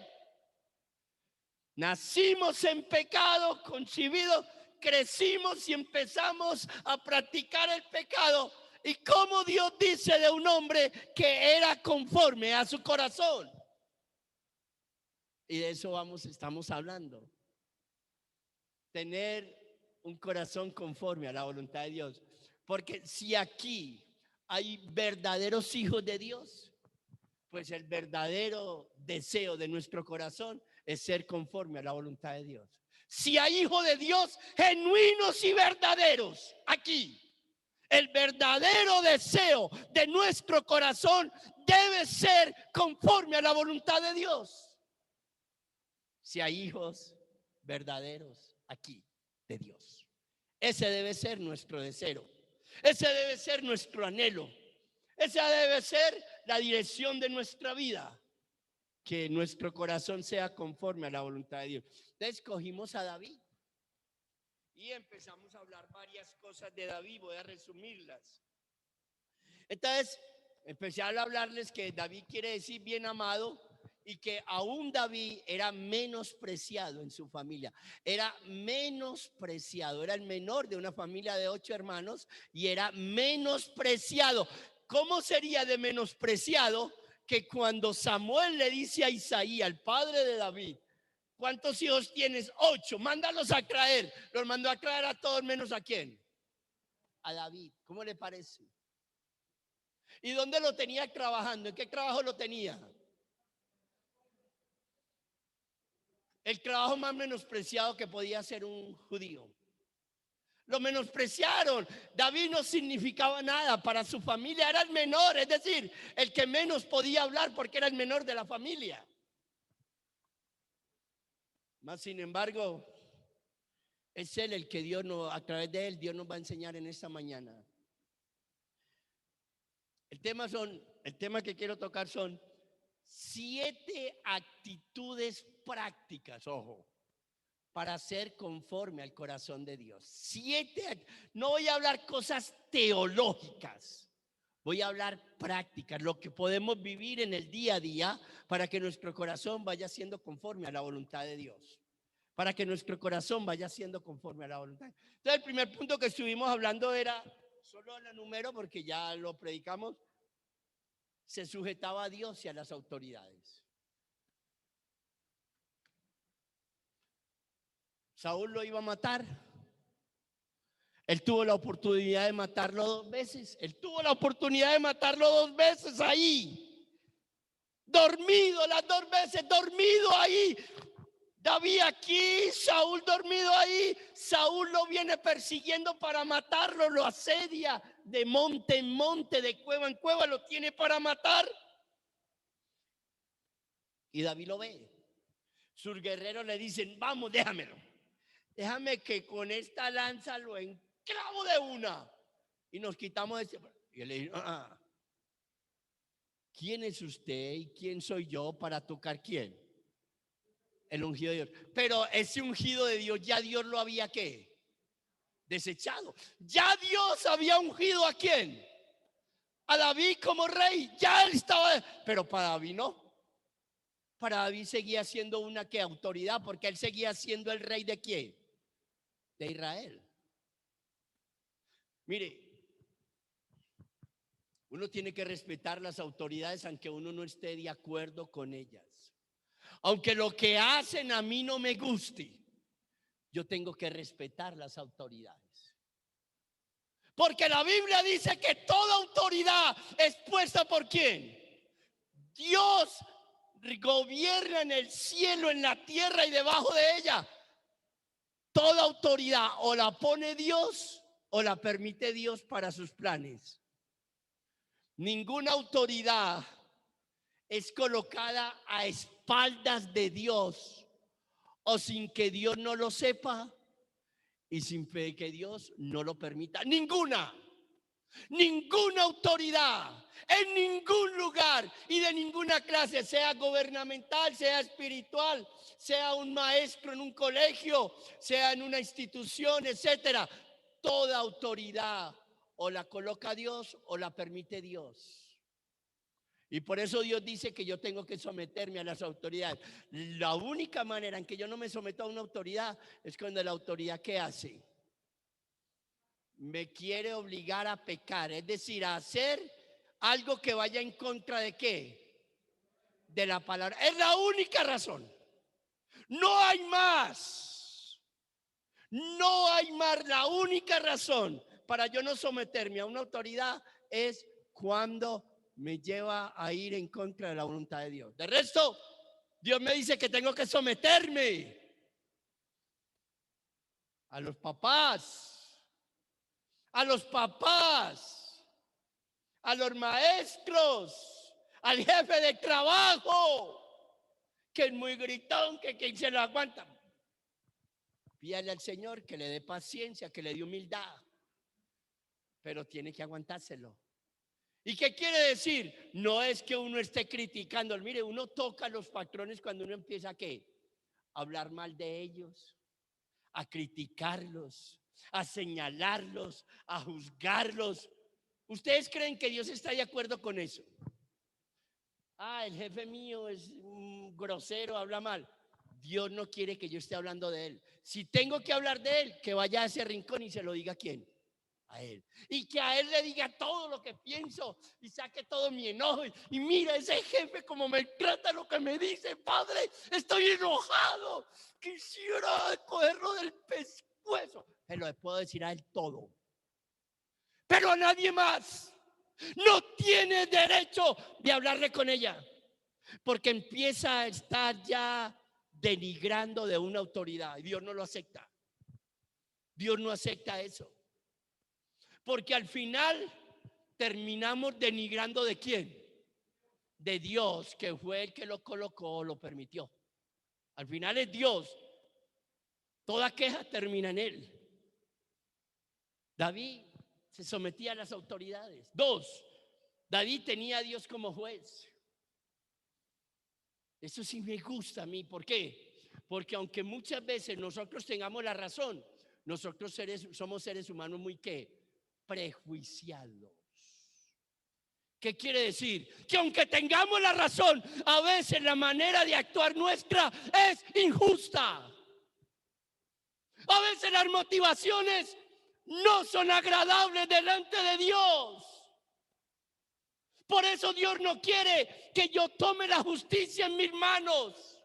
A: Nacimos en pecado, concebidos, crecimos y empezamos a practicar el pecado. ¿Y cómo Dios dice de un hombre que era conforme a su corazón? Y de eso estamos hablando. Tener un corazón conforme a la voluntad de Dios. Porque si aquí hay verdaderos hijos de Dios, pues el verdadero deseo de nuestro corazón es ser conforme a la voluntad de Dios. Si hay hijos de Dios genuinos y verdaderos aquí, el verdadero deseo de nuestro corazón debe ser conforme a la voluntad de Dios. Si hay hijos verdaderos aquí de Dios, ese debe ser nuestro deseo, ese debe ser nuestro anhelo, esa debe ser la dirección de nuestra vida, que nuestro corazón sea conforme a la voluntad de Dios. Entonces escogimos a David y empezamos a hablar varias cosas de David. Voy a resumirlas. Entonces empecé a hablarles que David quiere decir bien amado, y que aún David era menospreciado en su familia. Era menospreciado, era el menor de una familia de 8 hermanos y era menospreciado. ¿Cómo sería de menospreciado que cuando Samuel le dice a Isaí, al padre de David, ¿cuántos hijos tienes? 8, mándalos a traer. Los mandó a traer a todos menos ¿a quién? A David. ¿Cómo le parece? ¿Y dónde lo tenía trabajando? ¿En qué trabajo lo tenía? El trabajo más menospreciado que podía hacer un judío. Lo menospreciaron. David no significaba nada para su familia, era el menor, es decir, el que menos podía hablar porque era el menor de la familia. Mas sin embargo, es él el que Dios nos, a través de él, Dios nos va a enseñar en esta mañana. El tema que quiero tocar son 7 actitudes prácticas, ojo, para ser conforme al corazón de Dios. 7, no voy a hablar cosas teológicas, voy a hablar prácticas, lo que podemos vivir en el día a día para que nuestro corazón vaya siendo conforme a la voluntad de Dios. Para que nuestro corazón vaya siendo conforme a la voluntad. Entonces el primer punto que estuvimos hablando era, solo la número porque ya lo predicamos, se sujetaba a Dios y a las autoridades. Saúl lo iba a matar. Él tuvo la oportunidad de matarlo 2 veces. Él tuvo la oportunidad de matarlo 2 veces ahí. Dormido las 2 veces, dormido ahí. David aquí, Saúl dormido ahí. Saúl lo viene persiguiendo para matarlo, lo asedia de monte en monte, de cueva en cueva, lo tiene para matar. Y David lo ve. Sus guerreros le dicen, vamos, déjamelo. Déjame que con esta lanza lo enclavo de una. Y nos quitamos de ese. Y él le dice, ¿quién es usted y quién soy yo para tocar quién? El ungido de Dios. Pero ese ungido de Dios, ya Dios lo había ¿qué? Desechado. Ya Dios había ungido ¿a quién? A David como rey. Ya él estaba. Pero para David no. Para David seguía siendo una ¿qué? Autoridad, porque él seguía siendo el rey de ¿quién? De Israel. Mire, uno tiene que respetar las autoridades aunque uno no esté de acuerdo con ellas. Aunque lo que hacen a mí no me guste, yo tengo que respetar las autoridades. Porque la Biblia dice que toda autoridad es puesta por ¿quién? Dios gobierna en el cielo, en la tierra y debajo de ella. Toda autoridad o la pone Dios o la permite Dios para sus planes. Ninguna autoridad es colocada a espaldas de Dios o sin que Dios no lo sepa y sin que Dios no lo permita. Ninguna autoridad en ningún lugar y de ninguna clase, sea gubernamental, sea espiritual, sea un maestro en un colegio, sea en una institución, etcétera. Toda autoridad o la coloca Dios o la permite Dios. Y por eso Dios dice que yo tengo que someterme a las autoridades. La única manera en que yo no me someto a una autoridad es cuando la autoridad, ¿qué hace? Me quiere obligar a pecar, es decir, a hacer algo que vaya en contra de ¿qué? De la palabra. Es la única razón. No hay más. No hay más. La única razón para yo no someterme a una autoridad es cuando me lleva a ir en contra de la voluntad de Dios. De resto, Dios me dice que tengo que someterme a los papás, a los maestros, al jefe de trabajo, que es muy gritón, que quien se lo aguanta. Pídale al Señor que le dé paciencia, que le dé humildad, pero tiene que aguantárselo. ¿Y qué quiere decir? No es que uno esté criticando. Mire, uno toca a los patrones cuando uno empieza a ¿qué? A hablar mal de ellos, a criticarlos, a señalarlos, a juzgarlos. ¿Ustedes creen que Dios está de acuerdo con eso? El jefe mío es grosero, habla mal. Dios no quiere que yo esté hablando de él. Si tengo que hablar de él, que vaya a ese rincón y se lo diga a quién. A él. Y que a él le diga todo lo que pienso y saque todo mi enojo. Y mira ese jefe como me trata, lo que me dice, padre, estoy enojado. Quisiera cogerlo del pescuezo. Se lo puedo decir a él todo. Pero a nadie más. No tiene derecho de hablarle con ella. Porque empieza a estar ya denigrando de una autoridad. Y Dios no lo acepta. Dios no acepta eso. Porque al final terminamos denigrando ¿de quién? De Dios, que fue el que lo colocó, lo permitió. Al final es Dios. Toda queja termina en él. David se sometía a las autoridades. 2, David tenía a Dios como juez. Eso sí me gusta a mí. ¿Por qué? Porque aunque muchas veces nosotros tengamos la razón, nosotros somos seres humanos muy ¿qué? Prejuiciados. ¿Qué quiere decir? Que aunque tengamos la razón, a veces la manera de actuar nuestra es injusta. A veces las motivaciones no son agradables delante de Dios. Por eso Dios no quiere que yo tome la justicia en mis manos.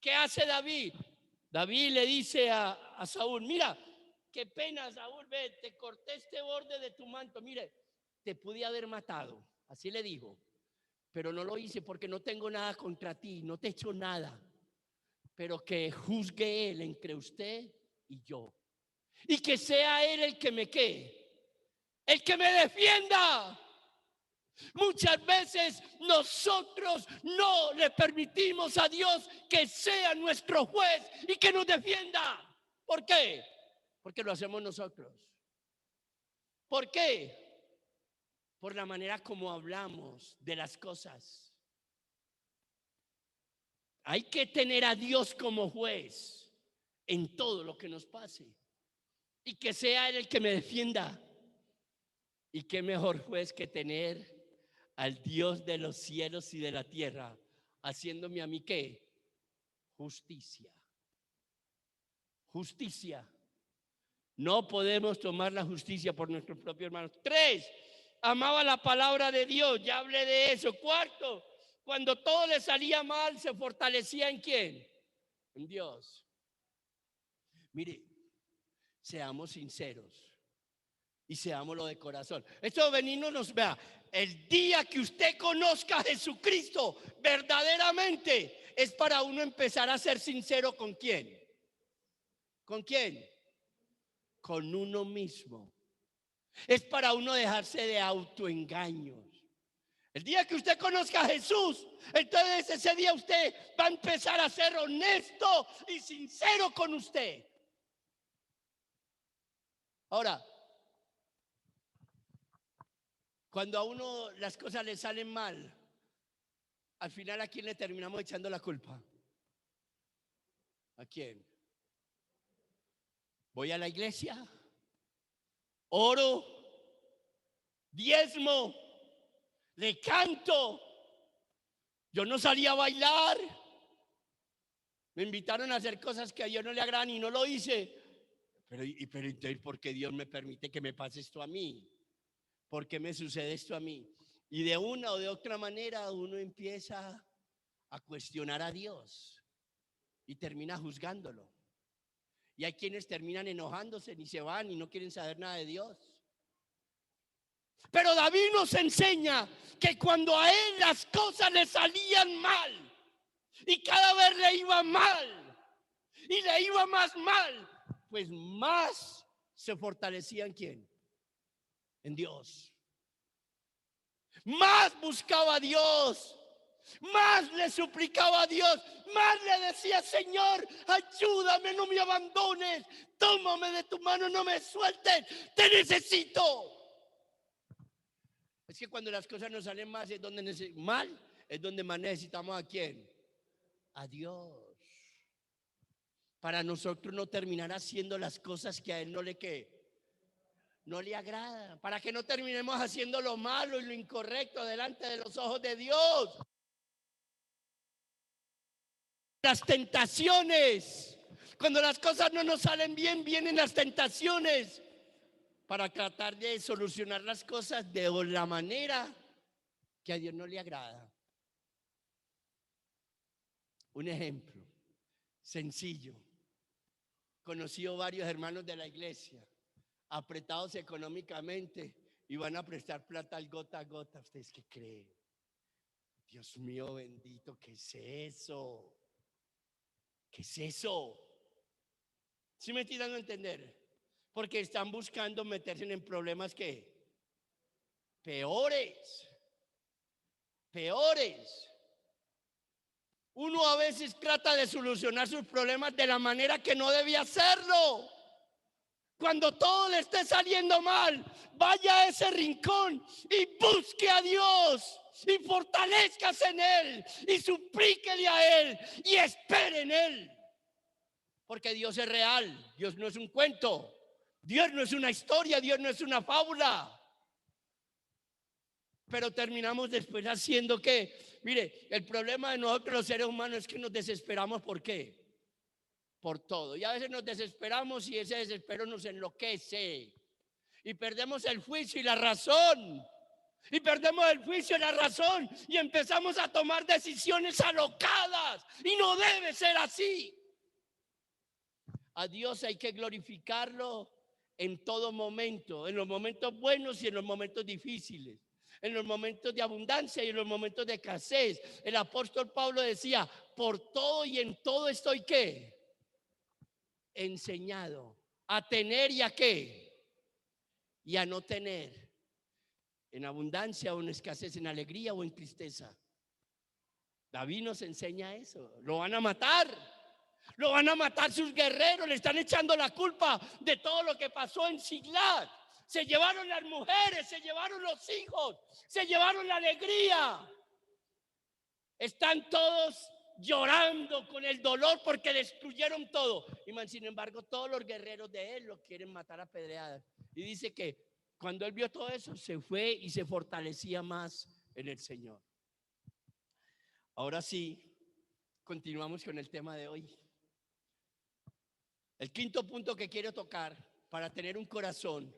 A: ¿Qué hace David? David le dice a Saúl, mira, qué pena, Saúl, ve, te corté este borde de tu manto, mire, te pude haber matado, así le dijo, pero no lo hice porque no tengo nada contra ti, no te he hecho nada, pero que juzgue él entre usted y yo, y que sea él el que me el que me defienda. Muchas veces nosotros no le permitimos a Dios que sea nuestro juez y que nos defienda. ¿Por qué? Porque lo hacemos nosotros. ¿Por qué? Por la manera como hablamos de las cosas. Hay que tener a Dios como juez en todo lo que nos pase y que sea Él el que me defienda. Y qué mejor juez que tener al Dios de los cielos y de la tierra haciéndome a mí ¿qué? Justicia. Justicia. No podemos tomar la justicia por nuestros propios hermanos. 3, amaba la palabra de Dios, ya hablé de eso. 4, cuando todo le salía mal, se fortalecía ¿en quién? En Dios. Mire, seamos sinceros y seámoslo de corazón. Esto venirnos nos vea. El día que usted conozca a Jesucristo verdaderamente es para uno empezar a ser sincero con quién. ¿Con quién? Con uno mismo. Es para uno dejarse de autoengaños. El día que usted conozca a Jesús, entonces ese día usted va a empezar a ser honesto y sincero con usted. Ahora, cuando a uno las cosas le salen mal, al final ¿a quién le terminamos echando la culpa? ¿A quién? Voy a la iglesia, oro, diezmo, le canto. Yo no salí a bailar. Me invitaron a hacer cosas que a Dios no le agradan y no lo hice. Pero entonces, ¿por qué Dios me permite que me pase esto a mí? ¿Por qué me sucede esto a mí? Y de una o de otra manera uno empieza a cuestionar a Dios y termina juzgándolo. Y hay quienes terminan enojándose y se van y no quieren saber nada de Dios. Pero David nos enseña que cuando a él las cosas le salían mal y cada vez le iba mal y le iba más mal, pues más se fortalecía en quién, en Dios. Más buscaba a Dios, más le suplicaba a Dios, más le decía: Señor, ayúdame, no me abandones, tómame de tu mano, no me sueltes, te necesito. Es que cuando las cosas nos salen mal es donde más necesitamos ¿a quién? A Dios. Para nosotros no terminar haciendo las cosas que a Él no le agrada. Para que no terminemos haciendo lo malo y lo incorrecto delante de los ojos de Dios. Las tentaciones. Cuando las cosas no nos salen bien, vienen las tentaciones para tratar de solucionar las cosas de la manera que a Dios no le agrada. Un ejemplo sencillo. Conocido varios hermanos de la iglesia, apretados económicamente, y van a prestar plata al gota a gota. ¿Ustedes qué creen? Dios mío bendito, ¿qué es eso? ¿Qué es eso? ¿Sí me estoy dando a entender? Porque están buscando meterse en problemas que peores. Uno a veces trata de solucionar sus problemas de la manera que no debía hacerlo. Cuando todo le esté saliendo mal, vaya a ese rincón y busque a Dios y fortalezcase en Él y suplíquele a Él y espere en Él. Porque Dios es real, Dios no es un cuento, Dios no es una historia, Dios no es una fábula. Pero terminamos después haciendo que, mire, el problema de nosotros los seres humanos es que nos desesperamos. ¿Por qué? Por todo. Y a veces nos desesperamos y ese desespero nos enloquece. Y perdemos el juicio y la razón. Y perdemos el juicio y la razón. Y empezamos a tomar decisiones alocadas. Y no debe ser así. A Dios hay que glorificarlo en todo momento. En los momentos buenos y en los momentos difíciles. En los momentos de abundancia y en los momentos de escasez. El apóstol Pablo decía: por todo y en todo estoy ¿qué? Enseñado a tener y a qué, y a no tener, en abundancia o en escasez, en alegría o en tristeza. David nos enseña eso. Lo van a matar sus guerreros, le están echando la culpa de todo lo que pasó en Siglag. Se llevaron las mujeres, se llevaron los hijos, se llevaron la alegría. Están todos llorando con el dolor porque destruyeron todo. Y sin embargo, todos los guerreros de él lo quieren matar a pedradas. Y dice que cuando él vio todo eso, se fue y se fortalecía más en el Señor. Ahora sí, continuamos con el tema de hoy. El quinto punto que quiero tocar para tener un corazón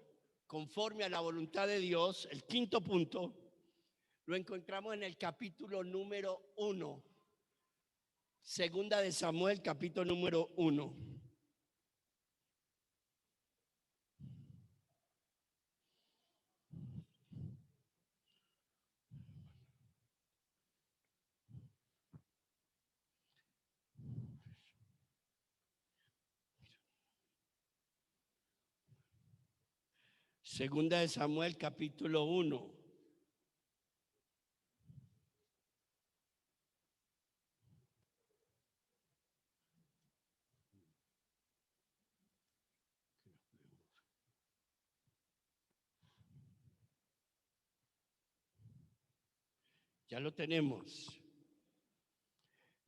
A: conforme a la voluntad de Dios, el quinto punto, lo encontramos en el capítulo número 1. Segunda de Samuel, capítulo número 1. Segunda de Samuel, capítulo 1. Ya lo tenemos.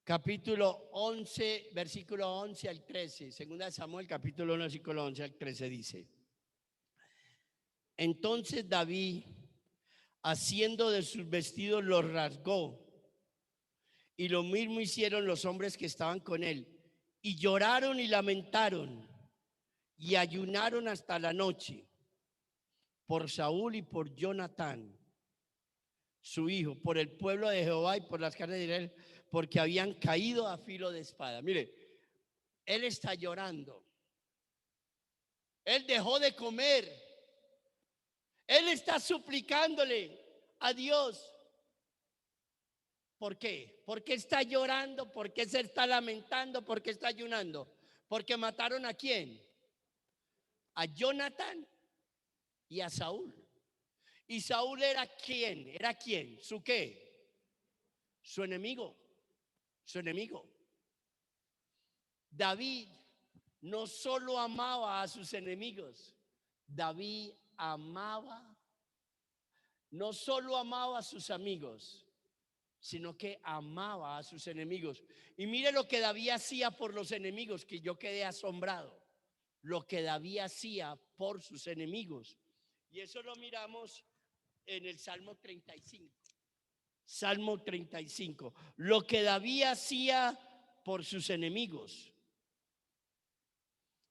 A: Capítulo 11, versículo 11 al 13. Segunda de Samuel, capítulo 1, versículo 11 al 13 dice: Entonces David, haciendo de sus vestidos, los rasgó, y lo mismo hicieron los hombres que estaban con él, y lloraron y lamentaron, y ayunaron hasta la noche por Saúl y por Jonatán, su hijo, por el pueblo de Jehová y por las carnes de Israel, porque habían caído a filo de espada. Mire, él está llorando. Él dejó de comer. Él está suplicándole a Dios. ¿Por qué? ¿Por qué está llorando? ¿Por qué se está lamentando? ¿Por qué está ayunando? Porque mataron ¿a quién? A Jonatán y a Saúl. ¿Y Saúl era quién? ¿Era quién? ¿Su qué? Su enemigo. Su enemigo. David no solo amaba a sus enemigos, David amaba, no solo amaba a sus amigos, sino que amaba a sus enemigos. Y mire lo que David hacía por los enemigos, que yo quedé asombrado. Lo que David hacía por sus enemigos. Y eso lo miramos en el Salmo 35. Salmo 35. Lo que David hacía por sus enemigos.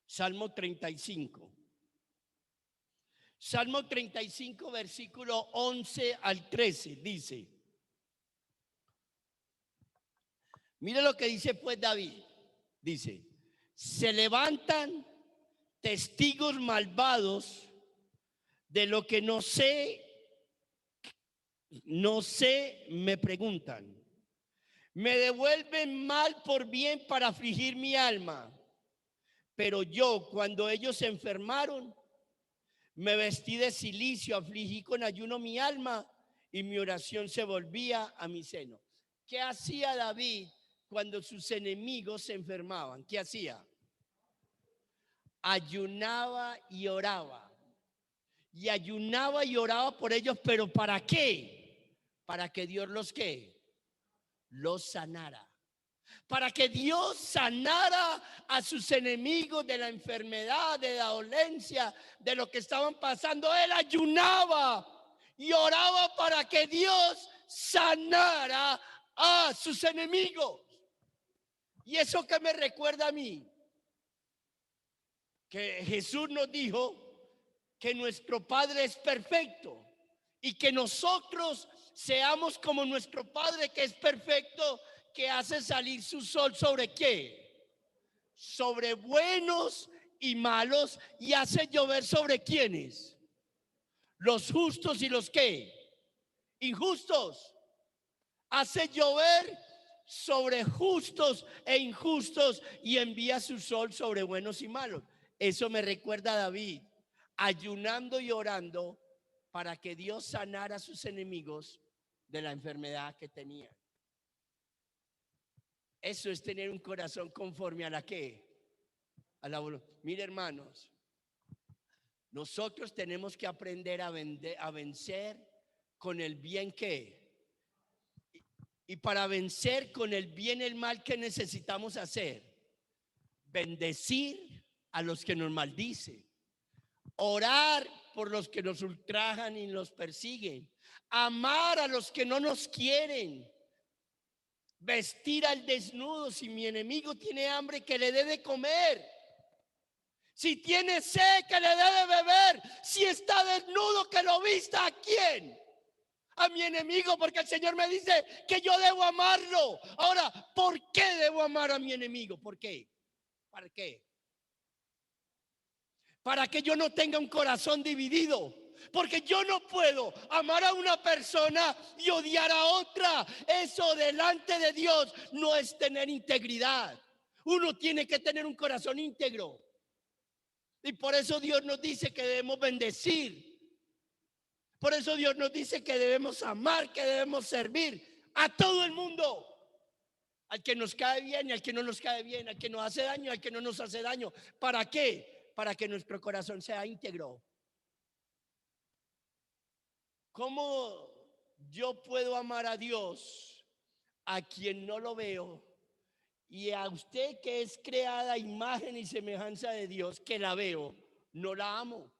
A: Salmo 35. Salmo 35, versículo 11 al 13, dice. Mire lo que dice pues David. Dice: se levantan testigos malvados de lo que no sé, me preguntan. Me devuelven mal por bien para afligir mi alma. Pero yo, cuando ellos se enfermaron, me vestí de cilicio, afligí con ayuno mi alma, y mi oración se volvía a mi seno. ¿Qué hacía David cuando sus enemigos se enfermaban? ¿Qué hacía? Ayunaba y oraba. Y ayunaba y oraba por ellos, pero ¿para qué? Para que Dios los ¿qué? Los sanara. Para que Dios sanara a sus enemigos de la enfermedad, de la dolencia, de lo que estaban pasando. Él ayunaba y oraba para que Dios sanara a sus enemigos. Y eso que me recuerda a mí, que Jesús nos dijo que nuestro Padre es perfecto y que nosotros seamos como nuestro Padre que es perfecto, que hace salir su sol ¿sobre qué? Sobre buenos y malos, y hace llover ¿sobre quiénes? Los justos y los ¿qué? Injustos. Hace llover sobre justos e injustos y envía su sol sobre buenos y malos. Eso me recuerda a David, ayunando y orando para que Dios sanara a sus enemigos de la enfermedad que tenían. Eso es tener un corazón conforme a la que, a la voluntad. Mire, hermanos, nosotros tenemos que aprender a vencer con el bien que, y para vencer con el bien el mal que necesitamos hacer: bendecir a los que nos maldicen, orar por los que nos ultrajan y nos persiguen, amar a los que no nos quieren, vestir al desnudo. Si mi enemigo tiene hambre, que le dé de comer. Si tiene sed, que le dé de beber. Si está desnudo, que lo vista. ¿A quién? A mi enemigo, porque el Señor me dice que yo debo amarlo. Ahora, ¿por qué debo amar a mi enemigo? ¿Por qué? ¿Para qué? Para que yo no tenga un corazón dividido. Porque yo no puedo amar a una persona y odiar a otra. Eso delante de Dios no es tener integridad. Uno tiene que tener un corazón íntegro. Y por eso Dios nos dice que debemos bendecir Por eso Dios nos dice que debemos amar, que debemos servir a todo el mundo. Al que nos cae bien y al que no nos cae bien, al que nos hace daño y al que no nos hace daño. ¿Para qué? Para que nuestro corazón sea íntegro. ¿Cómo yo puedo amar a Dios a quien no lo veo? Y a usted que es creada a imagen y semejanza de Dios, que la veo, no la amo.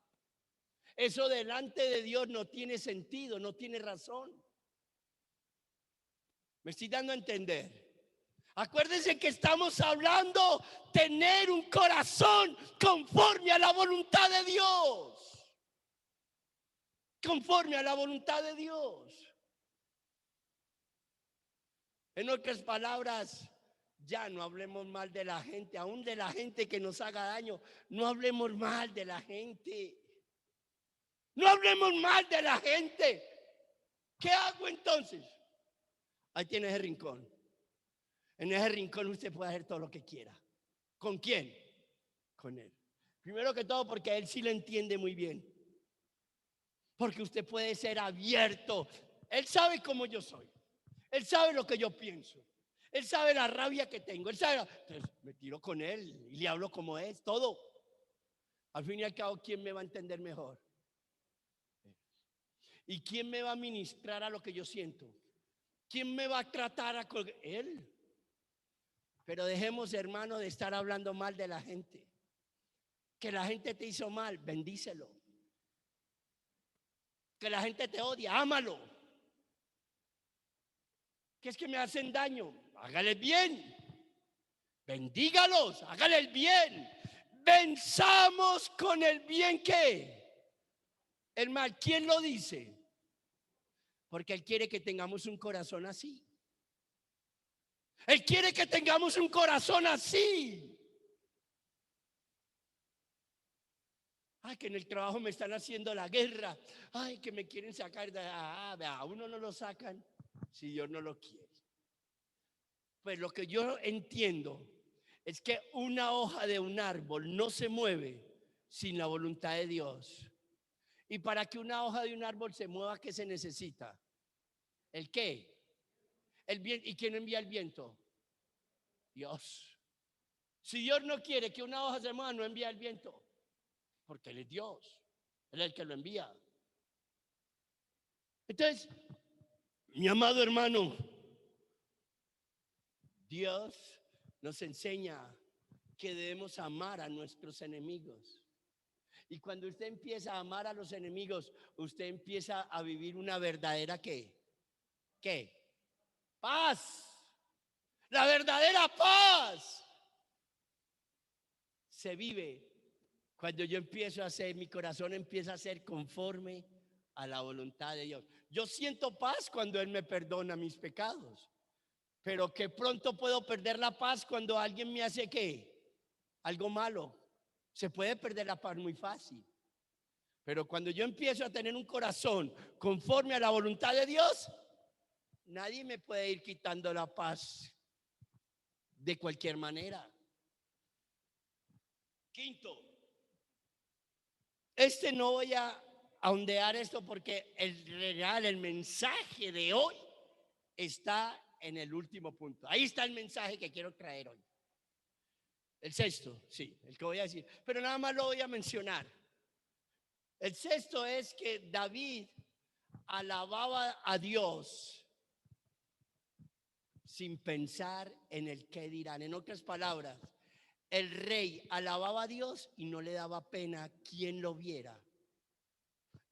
A: Eso delante de Dios no tiene sentido, no tiene razón. ¿Me estoy dando a entender? Acuérdense que estamos hablando tener un corazón conforme a la voluntad de Dios. Conforme a la voluntad de Dios. En otras palabras, ya no hablemos mal de la gente, aún de la gente que nos haga daño. No hablemos mal de la gente. No hablemos mal de la gente. ¿Qué hago entonces? Ahí tiene ese rincón. En ese rincón usted puede hacer todo lo que quiera. ¿Con quién? Con él. Primero que todo porque él sí lo entiende muy bien. Porque usted puede ser abierto. Él sabe cómo yo soy. Él sabe lo que yo pienso. Él sabe la rabia que tengo. Él sabe. Entonces me tiro con él y le hablo como es, todo. Al fin y al cabo, ¿quién me va a entender mejor? ¿Y quién me va a ministrar a lo que yo siento? ¿Quién me va a tratar a él? Pero dejemos, hermano, de estar hablando mal de la gente. Que la gente te hizo mal, bendícelo. Que la gente te odia, ámalo. Que es que me hacen daño, hágale bien. Bendígalos, hágale el bien. Venzamos con el bien que el mal. ¿Quién lo dice? Porque Él quiere que tengamos un corazón así. Él quiere que tengamos un corazón así. Ay, que en el trabajo me están haciendo la guerra. Ay, que me quieren sacar de... a uno no lo sacan si Dios no lo quiere. Pues lo que yo entiendo es que una hoja de un árbol no se mueve sin la voluntad de Dios. Y para que una hoja de un árbol se mueva, ¿qué se necesita? ¿El qué? El viento. ¿Y quién envía el viento? Dios. Si Dios no quiere que una hoja se mueva, no envía el viento. Porque Él es Dios. Él es el que lo envía. Entonces, mi amado hermano, Dios nos enseña que debemos amar a nuestros enemigos. Y cuando usted empieza a amar a los enemigos, usted empieza a vivir una verdadera ¿qué? Paz. La verdadera paz se vive cuando yo empiezo a hacer, mi corazón empieza a ser conforme a la voluntad de Dios. Yo siento paz cuando Él me perdona mis pecados. Pero que pronto puedo perder la paz cuando alguien me hace ¿qué? Algo malo. Se puede perder la paz muy fácil. Pero cuando yo empiezo a tener un corazón conforme a la voluntad de Dios, nadie me puede ir quitando la paz de cualquier manera. Quinto, no voy a ondear esto porque el mensaje de hoy está en el último punto. Ahí está el mensaje que quiero traer hoy. El sexto, sí, el que voy a decir. Pero nada más lo voy a mencionar. El sexto es que David alababa a Dios sin pensar en el qué dirán. En otras palabras, el rey alababa a Dios y no le daba pena quien lo viera.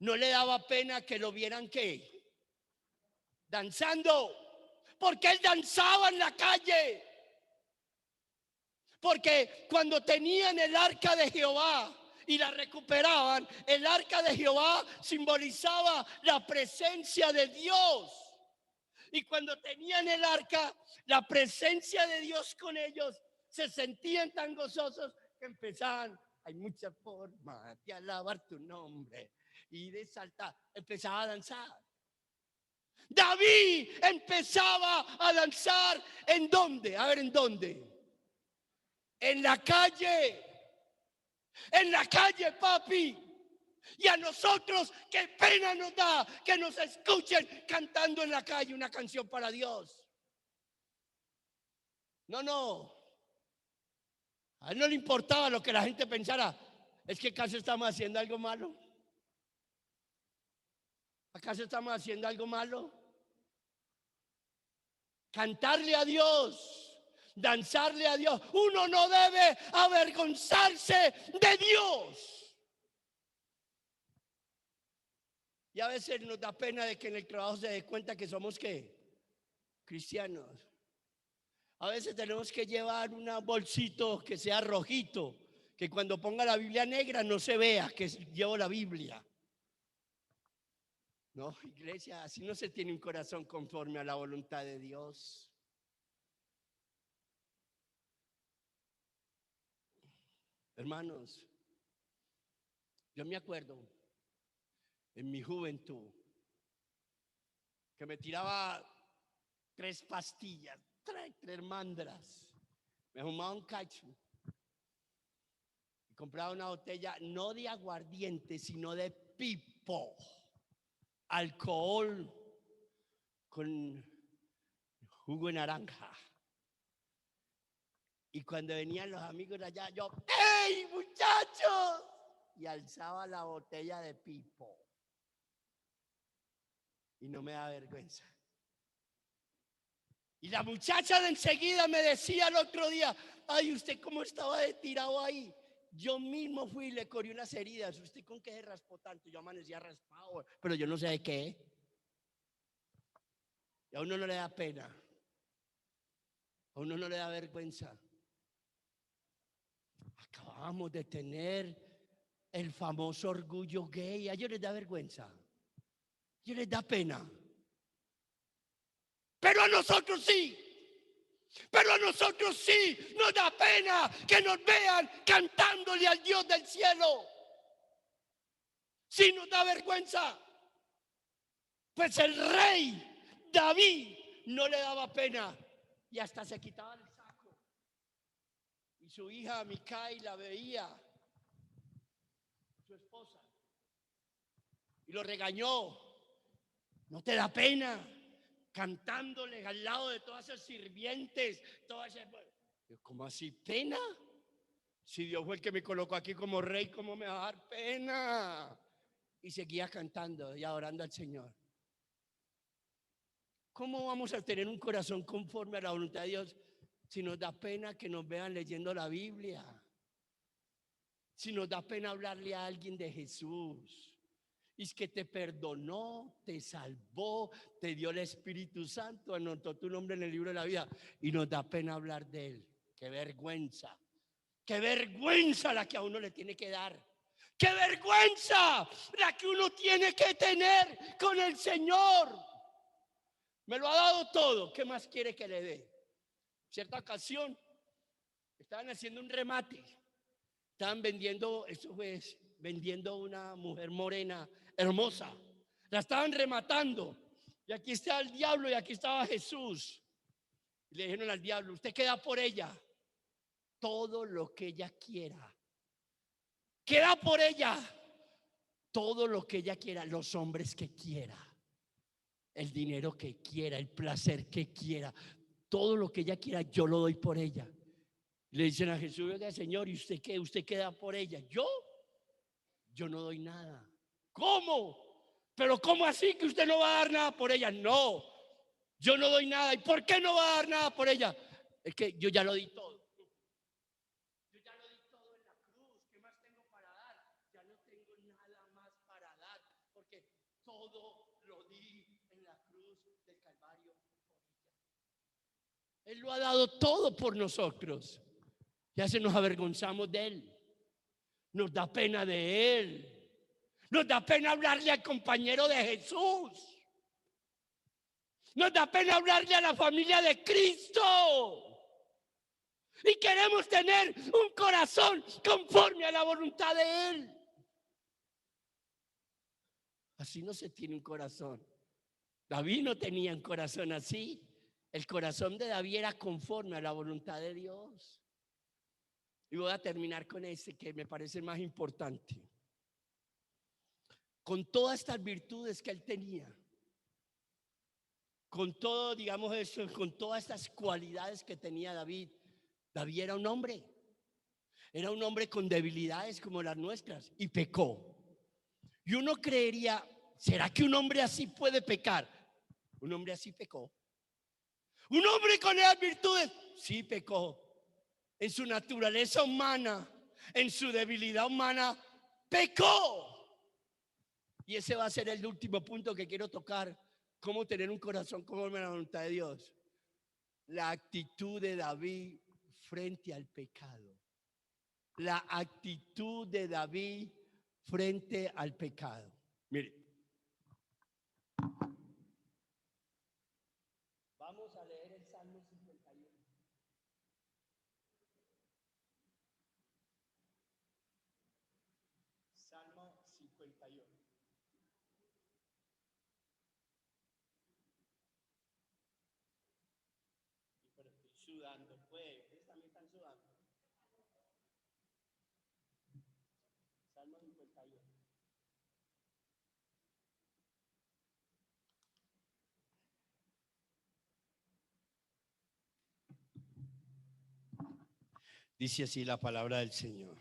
A: No le daba pena que lo vieran ¿qué? Danzando. Porque él danzaba en la calle. Porque cuando tenían el arca de Jehová y la recuperaban, el arca de Jehová simbolizaba la presencia de Dios. Y cuando tenían el arca, la presencia de Dios con ellos, se sentían tan gozosos que empezaban, hay muchas formas de alabar tu nombre y de saltar, empezaba a danzar. David empezaba a danzar, ¿en dónde? A ver, ¿en dónde? En la calle, papi. Y a nosotros, qué pena nos da que nos escuchen cantando en la calle una canción para Dios. No. A él no le importaba lo que la gente pensara. ¿Es que acaso estamos haciendo algo malo? ¿Acaso estamos haciendo algo malo? Cantarle a Dios, danzarle a Dios. Uno no debe avergonzarse de Dios. Y a veces nos da pena de que en el trabajo se dé cuenta que somos ¿qué? Cristianos. A veces tenemos que llevar un bolsito que sea rojito, que cuando ponga la Biblia negra no se vea que llevo la Biblia. No, iglesia, así no se tiene un corazón conforme a la voluntad de Dios. Hermanos, yo me acuerdo en mi juventud que me tiraba 3 pastillas, 3 mandras. Me fumaba un cacho y compraba una botella no de aguardiente, sino de pipo, alcohol con jugo de naranja. Y cuando venían los amigos de allá, yo, ¡hey, muchachos! Y alzaba la botella de pipo. Y no me da vergüenza. Y la muchacha de enseguida me decía el otro día, ay, ¿usted cómo estaba de tirado ahí? Yo mismo fui y le corrí unas heridas. ¿Usted con qué se raspó tanto? Yo amanecía raspado, pero yo no sé de qué. Y a uno no le da pena. A uno no le da vergüenza. Acabamos de tener el famoso orgullo gay. A ellos les da vergüenza. A ellos les da pena. Pero a nosotros sí. Pero a nosotros sí nos da pena que nos vean cantándole al Dios del cielo. Sí nos da vergüenza. Pues el rey David no le daba pena y hasta se quitaba el saco. Y su hija Micaí la veía, su esposa, y lo regañó. ¿No te da pena? Cantándole al lado de todas esas sirvientes, todas esas... ¿Cómo así pena? Si Dios fue el que me colocó aquí como rey, ¿cómo me va a dar pena? Y seguía cantando y adorando al Señor. ¿Cómo vamos a tener un corazón conforme a la voluntad de Dios si nos da pena que nos vean leyendo la Biblia? Si nos da pena hablarle a alguien de Jesús. Y es que te perdonó, te salvó, te dio el Espíritu Santo, anotó tu nombre en el libro de la vida y nos da pena hablar de Él. ¡Qué vergüenza! ¡Qué vergüenza la que a uno le tiene que dar! ¡Qué vergüenza la que uno tiene que tener con el Señor! Me lo ha dado todo, ¿qué más quiere que le dé? Cierta ocasión, estaban haciendo un remate, estaban vendiendo, eso fue, vendiendo una mujer morena, hermosa, la estaban rematando, y aquí está el diablo y aquí estaba Jesús. Y le dijeron al diablo, usted queda por ella, todo lo que ella quiera, queda por ella, todo lo que ella quiera, los hombres que quiera, el dinero que quiera, el placer que quiera, todo lo que ella quiera, yo lo doy por ella. Le dicen a Jesús, oiga, Señor, ¿y usted qué? ¿Usted queda por ella? Yo no doy nada. ¿Cómo? Pero ¿cómo así que usted no va a dar nada por ella? No, yo no doy nada. ¿Y por qué no va a dar nada por ella? Es que yo ya lo di todo. Yo ya lo di todo en la cruz. ¿Qué más tengo para dar? Ya no tengo nada más para dar, porque todo lo di en la cruz del Calvario por ella. Él lo ha dado todo por nosotros. Ya se nos avergonzamos de Él. Nos da pena de Él. Nos da pena hablarle al compañero de Jesús. Nos da pena hablarle a la familia de Cristo. Y queremos tener un corazón conforme a la voluntad de Él. Así no se tiene un corazón. David no tenía un corazón así. El corazón de David era conforme a la voluntad de Dios. Y voy a terminar con este que me parece más importante. con todas estas virtudes que él tenía, con todo, digamos eso, con todas estas cualidades que tenía David, David era un hombre con debilidades como las nuestras y pecó. Y uno creería, ¿será que un hombre así puede pecar? Un hombre así pecó. Un hombre con esas virtudes, sí pecó. En su naturaleza humana, en su debilidad humana, pecó. Y ese va a ser el último punto que quiero tocar. Cómo tener un corazón conforme a la voluntad de Dios. La actitud de David frente al pecado. La actitud de David frente al pecado. Mire. Vamos a leer el Salmo 51. Salmo 51. Pero estoy sudando, pues. Ustedes también están sudando. Salmo 51. Dice así la palabra del Señor.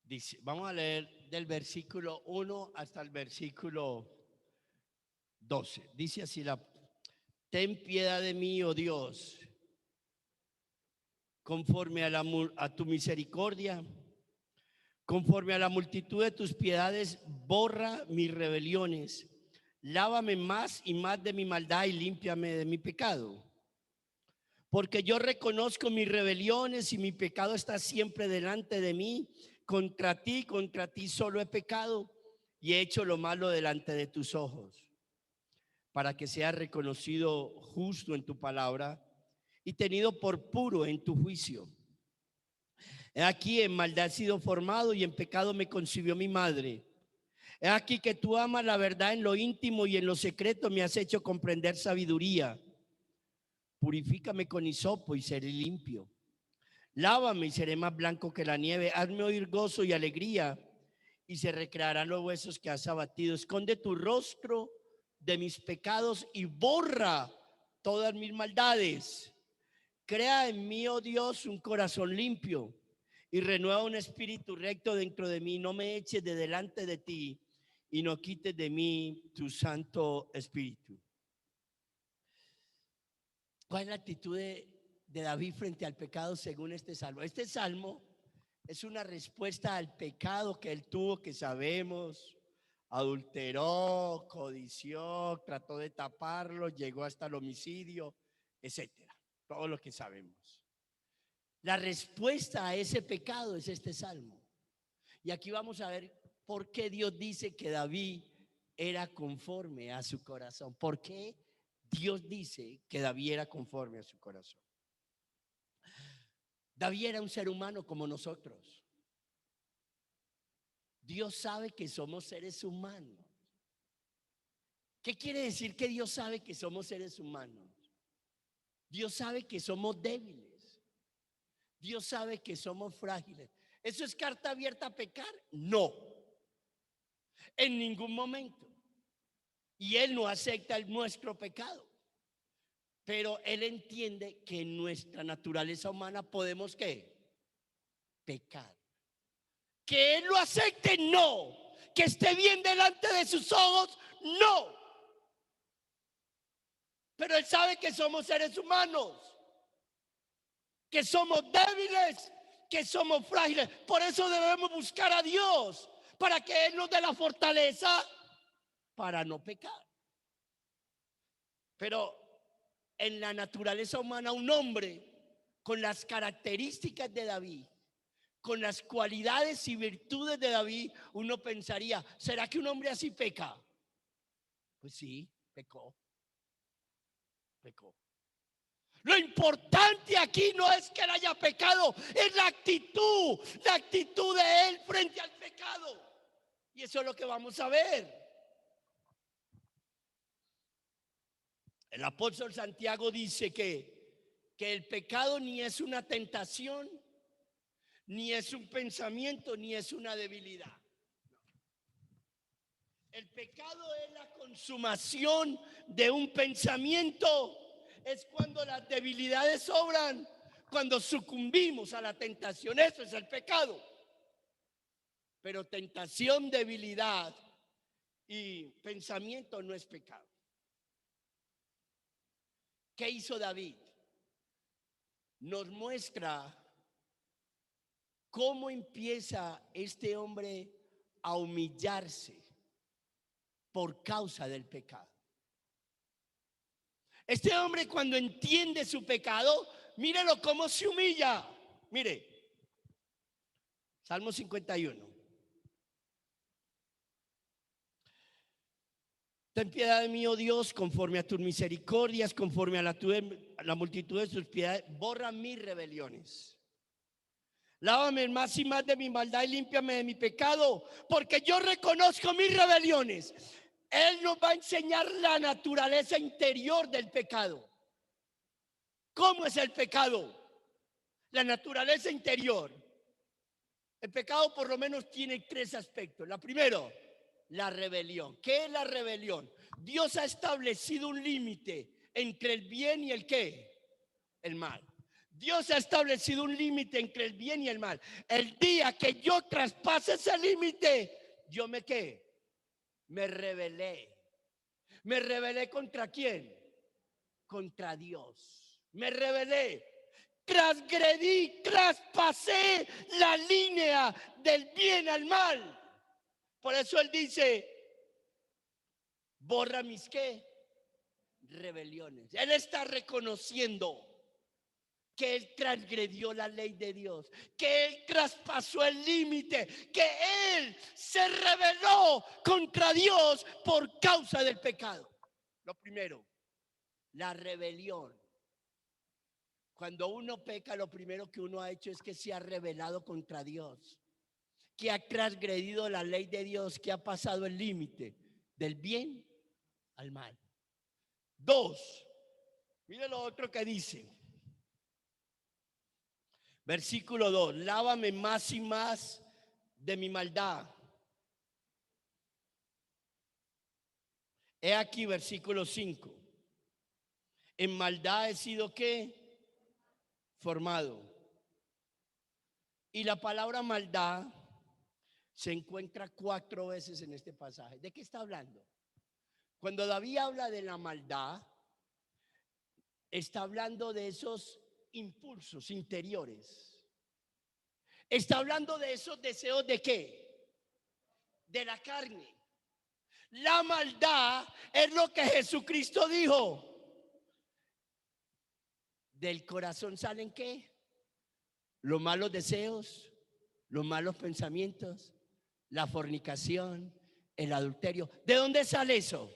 A: Dice, vamos a leer del versículo 1 hasta el versículo 12. Dice así ten piedad de mí, oh Dios, conforme a tu misericordia, conforme a la multitud de tus piedades, borra mis rebeliones. Lávame más y más de mi maldad y límpiame de mi pecado. Porque yo reconozco mis rebeliones y mi pecado está siempre delante de mí. Contra ti solo he pecado y he hecho lo malo delante de tus ojos, para que seas reconocido justo en tu palabra y tenido por puro en tu juicio. He aquí en maldad he sido formado y en pecado me concibió mi madre. He aquí que tú amas la verdad en lo íntimo y en lo secreto me has hecho comprender sabiduría. Purifícame con hisopo y seré limpio. Lávame y seré más blanco que la nieve. Hazme oír gozo y alegría y se recrearán los huesos que has abatido. Esconde tu rostro de mis pecados y borra todas mis maldades. Crea en mí, oh Dios, un corazón limpio y renueva un espíritu recto dentro de mí. No me eches de delante de ti y no quites de mí tu santo espíritu. ¿Cuál es la actitud de David frente al pecado según este salmo? Este salmo es una respuesta al pecado que él tuvo, que sabemos. Adulteró, codició, trató de taparlo, llegó hasta el homicidio, etcétera. Todo lo que sabemos. La respuesta a ese pecado es este salmo. Y aquí vamos a ver por qué Dios dice que David era conforme a su corazón. ¿Por qué Dios dice que David era conforme a su corazón? David era un ser humano como nosotros. Dios sabe que somos seres humanos. ¿Qué quiere decir que Dios sabe que somos seres humanos? Dios sabe que somos débiles. Dios sabe que somos frágiles. ¿Eso es carta abierta a pecar? No, en ningún momento. Y Él no acepta nuestro pecado. Pero Él entiende que en nuestra naturaleza humana podemos ¿qué? Pecar. Que Él lo acepte, no. Que esté bien delante de sus ojos, no. Pero Él sabe que somos seres humanos, que somos débiles, que somos frágiles. Por eso debemos buscar a Dios, para que Él nos dé la fortaleza para no pecar. Pero en la naturaleza humana, un hombre con las características de David, con las cualidades y virtudes de David, uno pensaría, ¿será que un hombre así peca? Pues sí, pecó. Lo importante aquí no es que él haya pecado, es la actitud de él frente al pecado. Y eso es lo que vamos a ver. El apóstol Santiago dice que el pecado ni es una tentación, ni es un pensamiento, ni es una debilidad. El pecado es la consumación de un pensamiento. Es cuando las debilidades sobran, cuando sucumbimos a la tentación. Eso es el pecado. Pero tentación, debilidad y pensamiento no es pecado. ¿Qué hizo David? Nos muestra cómo empieza este hombre a humillarse por causa del pecado. Este hombre, cuando entiende su pecado, mírelo cómo se humilla. Mire, Salmo 51. Ten piedad de mí, oh Dios, conforme a tus misericordias, conforme a la multitud de tus piedades, borra mis rebeliones. Lávame más y más de mi maldad y límpiame de mi pecado, porque yo reconozco mis rebeliones. Él nos va a enseñar la naturaleza interior del pecado. ¿Cómo es el pecado? La naturaleza interior. El pecado por lo menos tiene 3 aspectos. La primero, la rebelión. ¿Qué es la rebelión? Dios ha establecido un límite entre el bien y el ¿qué? El mal. Dios ha establecido un límite entre el bien y el mal. El día que yo traspase ese límite, yo me ¿qué? Me rebelé. ¿Me rebelé contra quién? Contra Dios. Me rebelé. Transgredí, traspasé la línea del bien al mal. Por eso él dice, borra mis ¿qué? Rebeliones. Él está reconociendo que él transgredió la ley de Dios, que él traspasó el límite, que él se rebeló contra Dios por causa del pecado. Lo primero, la rebelión. Cuando uno peca, lo primero que uno ha hecho es que se ha rebelado contra Dios, que ha transgredido la ley de Dios, que ha pasado el límite del bien al mal. 2, mire lo otro que dice. Versículo 2, lávame más y más de mi maldad. He aquí versículo 5. En maldad he sido ¿qué? Formado. Y la palabra maldad se encuentra 4 veces en este pasaje. ¿De qué está hablando? Cuando David habla de la maldad, está hablando de esos impulsos interiores. Está hablando de esos deseos ¿de qué? De la carne. La maldad es lo que Jesucristo dijo. Del corazón salen ¿qué? Los malos deseos, los malos pensamientos, la fornicación, el adulterio. ¿De dónde sale eso?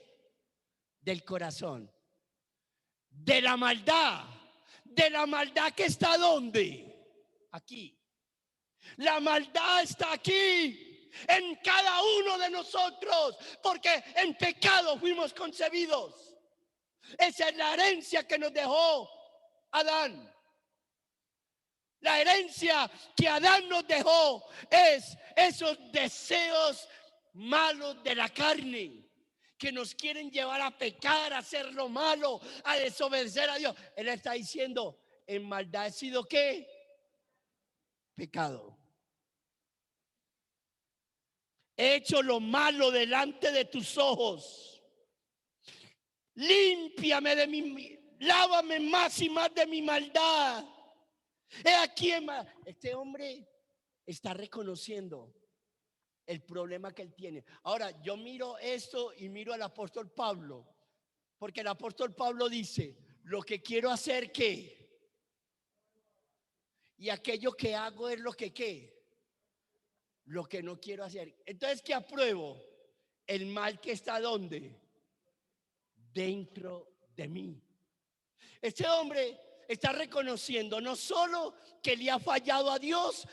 A: Del corazón. De la maldad. De la maldad que está ¿dónde? Aquí. La maldad está aquí, en cada uno de nosotros, porque en pecado fuimos concebidos. Esa es la herencia que nos dejó Adán. La herencia que Adán nos dejó es esos deseos malos de la carne que nos quieren llevar a pecar, a hacer lo malo, a desobedecer a Dios. Él está diciendo, en maldad he sido ¿qué? Pecado. He hecho lo malo delante de tus ojos. Límpiame de lávame más y más de mi maldad. He aquí, este hombre está reconociendo el problema que él tiene. Ahora, yo miro esto y miro al apóstol Pablo, porque el apóstol Pablo dice, lo que quiero hacer, ¿qué? Y aquello que hago es lo que, ¿qué? Lo que no quiero hacer. Entonces, ¿qué apruebo? El mal que está ¿dónde? Dentro de mí. Este hombre está reconociendo no solo que le ha fallado a Dios,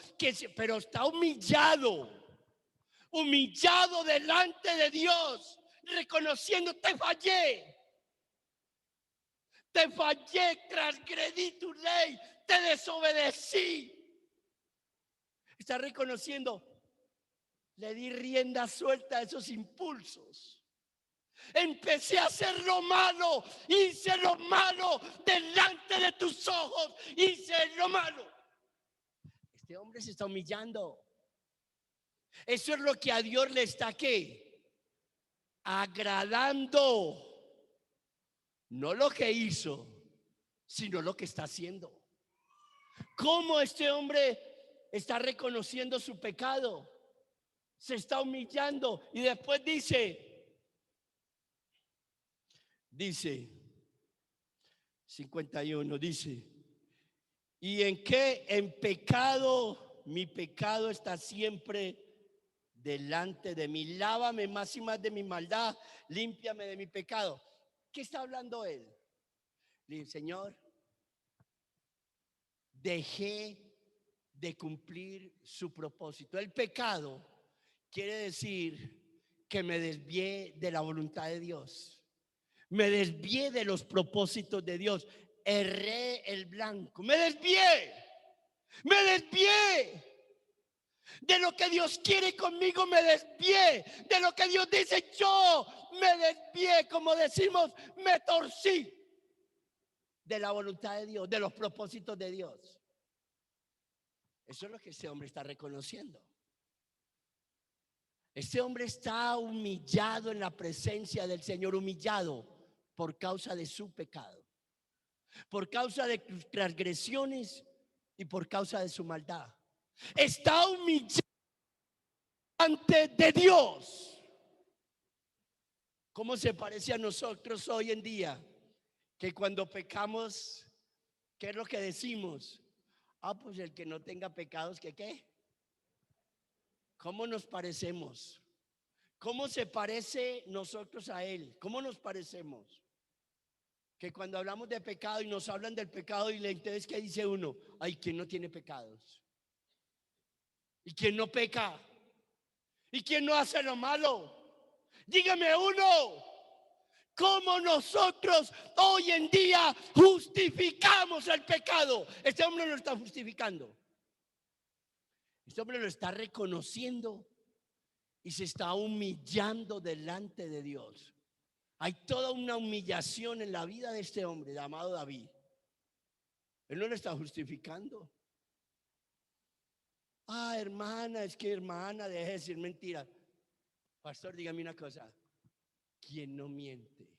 A: pero está humillado delante de Dios, reconociendo, te fallé, transgredí tu ley, te desobedecí. Está reconociendo, le di rienda suelta a esos impulsos. Empecé a hacer lo malo, hice lo malo delante de tus ojos, hice lo malo. Este hombre se está humillando. Eso es lo que a Dios le está ¿qué? Agradando. No lo que hizo, sino lo que está haciendo. ¿Cómo este hombre está reconociendo su pecado? Se está humillando y después dice 51, dice, ¿y en qué? En pecado, mi pecado está siempre delante de mí. Lávame más y más de mi maldad, límpiame de mi pecado. ¿Qué está hablando él? Le dice, Señor, dejé de cumplir su propósito. El pecado quiere decir que me desvié de la voluntad de Dios. Me desvié de los propósitos de Dios. Erré el blanco. Me desvié de lo que Dios quiere conmigo. Me desvié de lo que Dios dice. Yo me desvié, como decimos, me torcí de la voluntad de Dios, de los propósitos de Dios. Eso es lo que este hombre está reconociendo. Este hombre está humillado en la presencia del Señor, humillado por causa de su pecado, por causa de sus transgresiones y por causa de su maldad. Está humillado ante de Dios. ¿Cómo se parece a nosotros hoy en día? Que cuando pecamos, ¿qué es lo que decimos? Pues el que no tenga pecados, ¿que qué? ¿Cómo nos parecemos? ¿Cómo se parece nosotros a Él? ¿Cómo nos parecemos? Que cuando hablamos de pecado y nos hablan del pecado, y entonces ¿qué dice uno? Ay, ¿quién no tiene pecados? ¿Y quién no peca? ¿Y quién no hace lo malo? Dígame uno. ¿Cómo nosotros hoy en día justificamos el pecado? Este hombre lo está justificando. Este hombre lo está reconociendo y se está humillando delante de Dios. Hay toda una humillación en la vida de este hombre llamado David. Él no lo está justificando. Hermana, es que hermana, deje de decir mentiras. Pastor, dígame una cosa. ¿Quién no miente?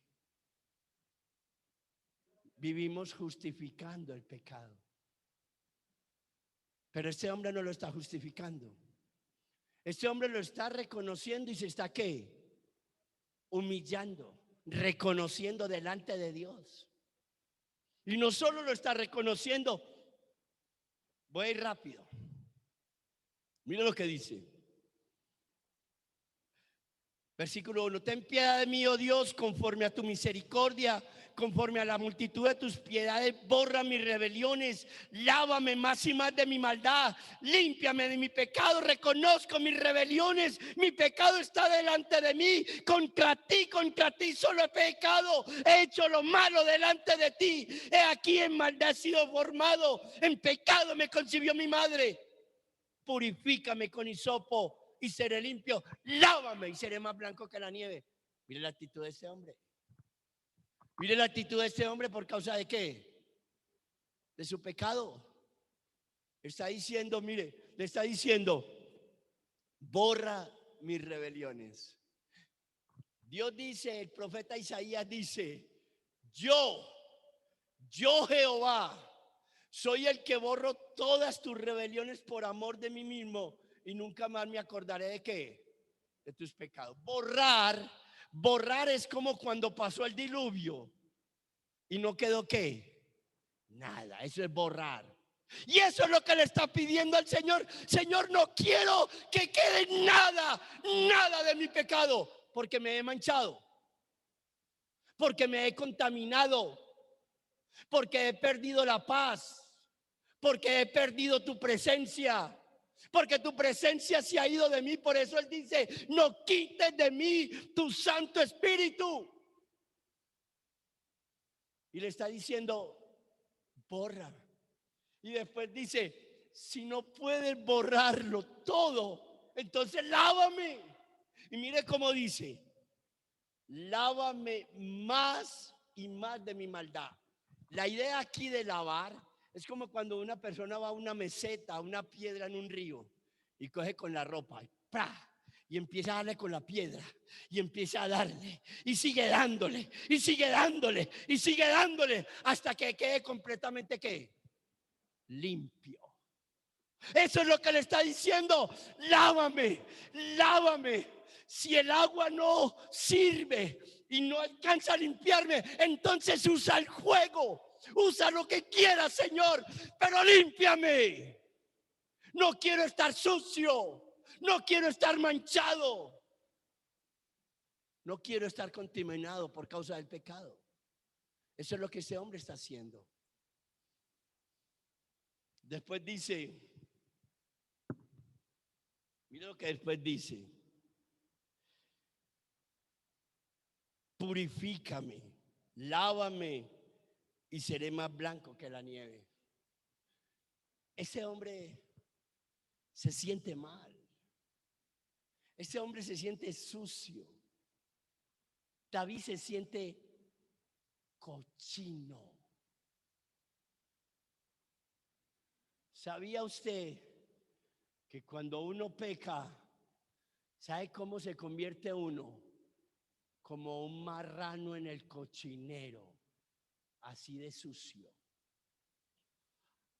A: Vivimos justificando el pecado. Pero este hombre no lo está justificando. Este hombre lo está reconociendo y se está ¿qué? Humillando, reconociendo delante de Dios. Y no solo lo está reconociendo. Voy a ir rápido. Mira lo que dice. Versículo 1. Ten piedad de mí, oh Dios, conforme a tu misericordia, conforme a la multitud de tus piedades, borra mis rebeliones, lávame más y más de mi maldad, límpiame de mi pecado, reconozco mis rebeliones, mi pecado está delante de mí, contra ti solo he pecado, he hecho lo malo delante de ti, he aquí en maldad he sido formado, en pecado me concibió mi madre, purifícame con hisopo y seré limpio, lávame y seré más blanco que la nieve. Mire la actitud de este hombre. Mire la actitud de este hombre, ¿por causa de qué? De su pecado. Está diciendo, mire, le está diciendo, borra mis rebeliones. Dios dice, el profeta Isaías dice, yo Jehová, soy el que borro todas tus rebeliones por amor de mí mismo y nunca más me acordaré de qué, de tus pecados. Borrar es como cuando pasó el diluvio y no quedó qué, nada. Eso es borrar. Y eso es lo que le está pidiendo al Señor. Señor, no quiero que quede nada de mi pecado, porque me he manchado, porque me he contaminado, porque he perdido la paz, porque he perdido tu presencia, porque tu presencia se ha ido de mí. Por eso Él dice, no quites de mí tu Santo Espíritu. Y le está diciendo, borra. Y después dice, si no puedes borrarlo todo, entonces lávame. Y mire cómo dice: lávame más y más de mi maldad. La idea aquí de lavar es como cuando una persona va a una meseta, a una piedra en un río, y coge con la ropa y ¡pra! Y empieza a darle con la piedra, y empieza a darle, y sigue dándole, y sigue dándole, y sigue dándole, hasta que quede completamente ¿qué? Limpio. Eso es lo que le está diciendo: lávame, lávame. Si el agua no sirve y no alcanza a limpiarme, entonces usa el juego, usa lo que quieras, Señor, pero límpiame. No quiero estar sucio, no quiero estar manchado, no quiero estar contaminado por causa del pecado. Eso es lo que ese hombre está haciendo. Después dice, mira lo que después dice: purifícame, lávame y seré más blanco que la nieve. Ese hombre se siente mal. Ese hombre se siente sucio. David se siente cochino. ¿Sabía usted que cuando uno peca, sabe cómo se convierte uno? Como un marrano en el cochinero. Así de sucio.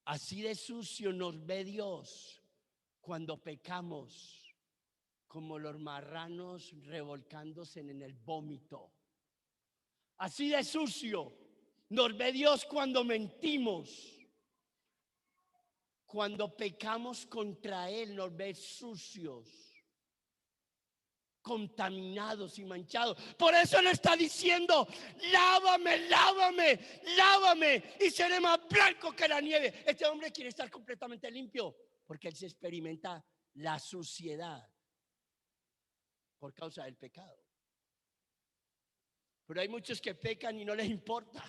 A: Así de sucio nos ve Dios cuando pecamos, como los marranos revolcándose en el vómito. Así de sucio nos ve Dios cuando mentimos. Cuando pecamos contra Él, nos ve sucios, contaminados y manchados. Por eso le está diciendo: lávame, lávame, lávame y seré más blanco que la nieve. Este hombre quiere estar completamente limpio porque él se experimenta la suciedad por causa del pecado. Pero hay muchos que pecan y no les importa,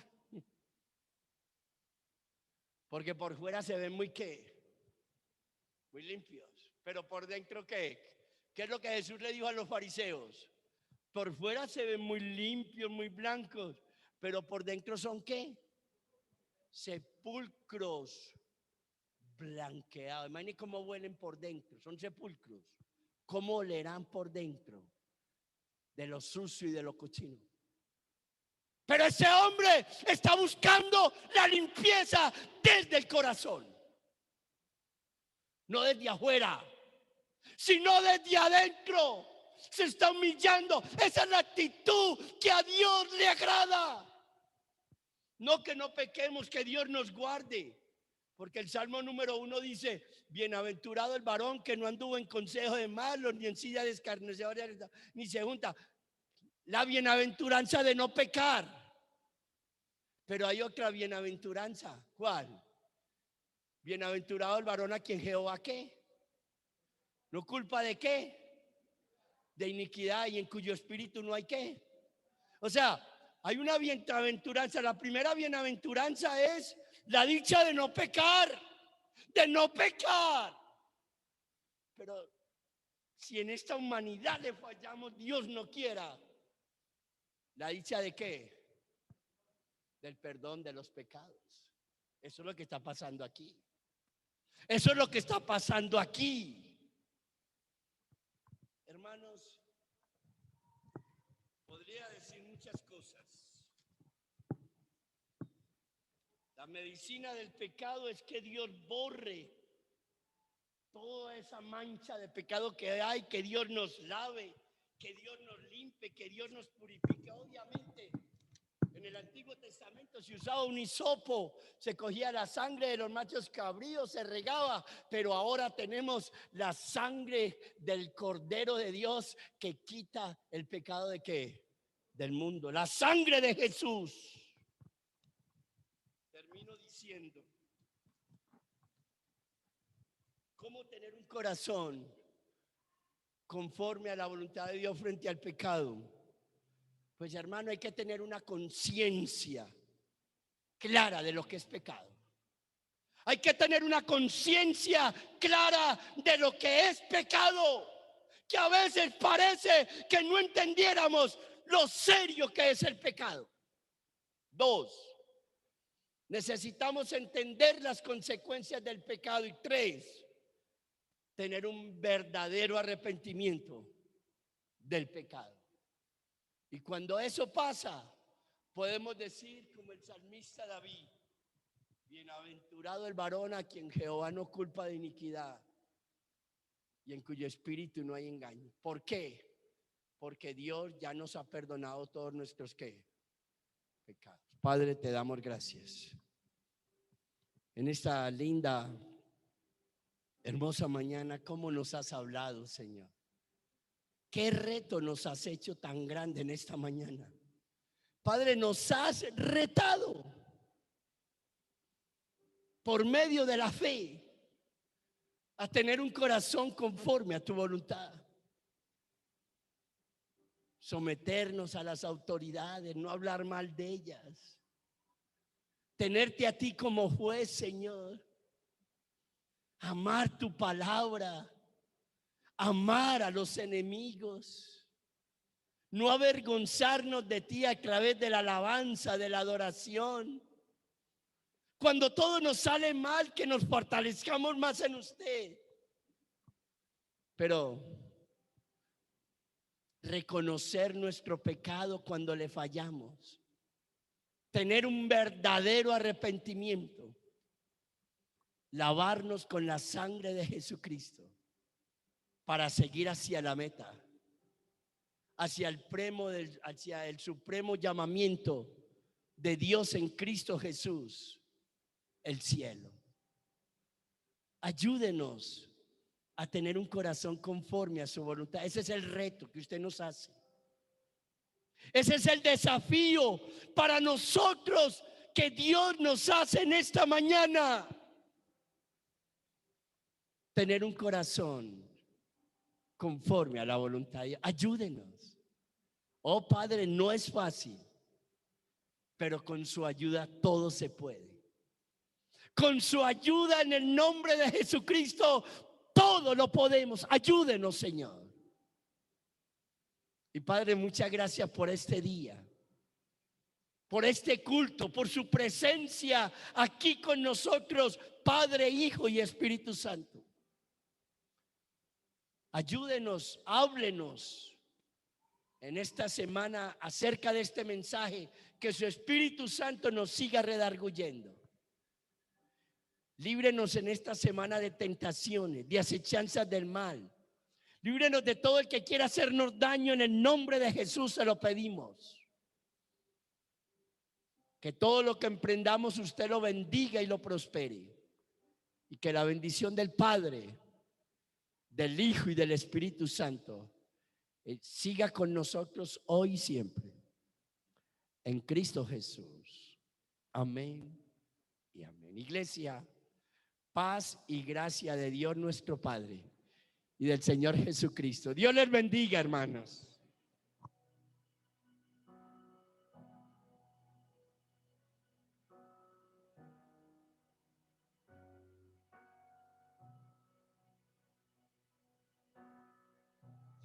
A: porque por fuera se ven muy muy limpios, pero por dentro ¿qué? ¿Qué es lo que Jesús le dijo a los fariseos? Por fuera se ven muy limpios, muy blancos, pero por dentro son ¿qué? Sepulcros blanqueados. Imaginen cómo huelen por dentro, son sepulcros. ¿Cómo olerán por dentro? De lo sucio y de lo cochino. Pero ese hombre está buscando la limpieza desde el corazón, no desde afuera, sino desde adentro. Se está humillando. Esa es la actitud que a Dios le agrada. No que no pequemos, que Dios nos guarde. Porque el Salmo número 1 dice: bienaventurado el varón que no anduvo en consejo de malos, ni en silla de escarnecedores, ni se junta. La bienaventuranza de no pecar. Pero hay otra bienaventuranza. ¿Cuál? Bienaventurado el varón a quien Jehová ¿qué? No culpa de ¿qué? De iniquidad, y en cuyo espíritu no hay ¿qué? O sea, hay una bienaventuranza. La primera bienaventuranza es la dicha de no pecar, de no pecar. Pero si en esta humanidad le fallamos, Dios no quiera. ¿La dicha de qué? Del perdón de los pecados. Eso es lo que está pasando aquí. Eso es lo que está pasando aquí. Hermanos, podría decir muchas cosas. La medicina del pecado es que Dios borre toda esa mancha de pecado que hay, que Dios nos lave, que Dios nos limpie, que Dios nos purifique. Obviamente, en el Antiguo Testamento se usaba un hisopo, se cogía la sangre de los machos cabríos, se regaba, pero ahora tenemos la sangre del Cordero de Dios que quita el pecado de ¿qué? Del mundo. La sangre de Jesús. Termino diciendo: ¿cómo tener un corazón conforme a la voluntad de Dios frente al pecado? Pues hermano, hay que tener una conciencia clara de lo que es pecado. Hay que tener una conciencia clara de lo que es pecado, que a veces parece que no entendiéramos lo serio que es el pecado. 2, necesitamos entender las consecuencias del pecado. Y 3, tener un verdadero arrepentimiento del pecado. Y cuando eso pasa, podemos decir como el salmista David: bienaventurado el varón a quien Jehová no culpa de iniquidad y en cuyo espíritu no hay engaño. ¿Por qué? Porque Dios ya nos ha perdonado todos nuestros ¿qué? Pecados. Padre, te damos gracias en esta linda, hermosa mañana. ¿Cómo nos has hablado, Señor? ¿Qué reto nos has hecho tan grande en esta mañana? Padre, nos has retado por medio de la fe a tener un corazón conforme a tu voluntad. Someternos a las autoridades, no hablar mal de ellas. Tenerte a ti como juez, Señor. Amar tu palabra. Amar a los enemigos. No avergonzarnos de ti a través de la alabanza, de la adoración. Cuando todo nos sale mal, que nos fortalezcamos más en usted. Pero reconocer nuestro pecado cuando le fallamos. Tener un verdadero arrepentimiento. Lavarnos con la sangre de Jesucristo para seguir hacia la meta. Hacia el supremo llamamiento de Dios en Cristo Jesús, el cielo. Ayúdenos a tener un corazón conforme a su voluntad. Ese es el reto que usted nos hace. Ese es el desafío para nosotros que Dios nos hace en esta mañana. Tener un corazón conforme a la voluntad de Dios. Ayúdenos. Oh Padre, no es fácil, pero con su ayuda todo se puede. Con su ayuda en el nombre de Jesucristo, todo lo podemos. Ayúdenos, Señor. Y Padre, muchas gracias por este día, por este culto, por su presencia aquí con nosotros, Padre, Hijo y Espíritu Santo. Ayúdenos, háblenos en esta semana acerca de este mensaje, que su Espíritu Santo nos siga redarguyendo. Líbrenos en esta semana de tentaciones, de acechanzas del mal. Líbrenos de todo el que quiera hacernos daño. En el nombre de Jesús se lo pedimos. Que todo lo que emprendamos usted lo bendiga y lo prospere. Y que la bendición del Padre, del Hijo y del Espíritu Santo siga con nosotros hoy y siempre. En Cristo Jesús. Amén y amén. Iglesia, paz y gracia de Dios nuestro Padre y del Señor Jesucristo. Dios les bendiga, hermanos.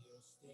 C: Dios te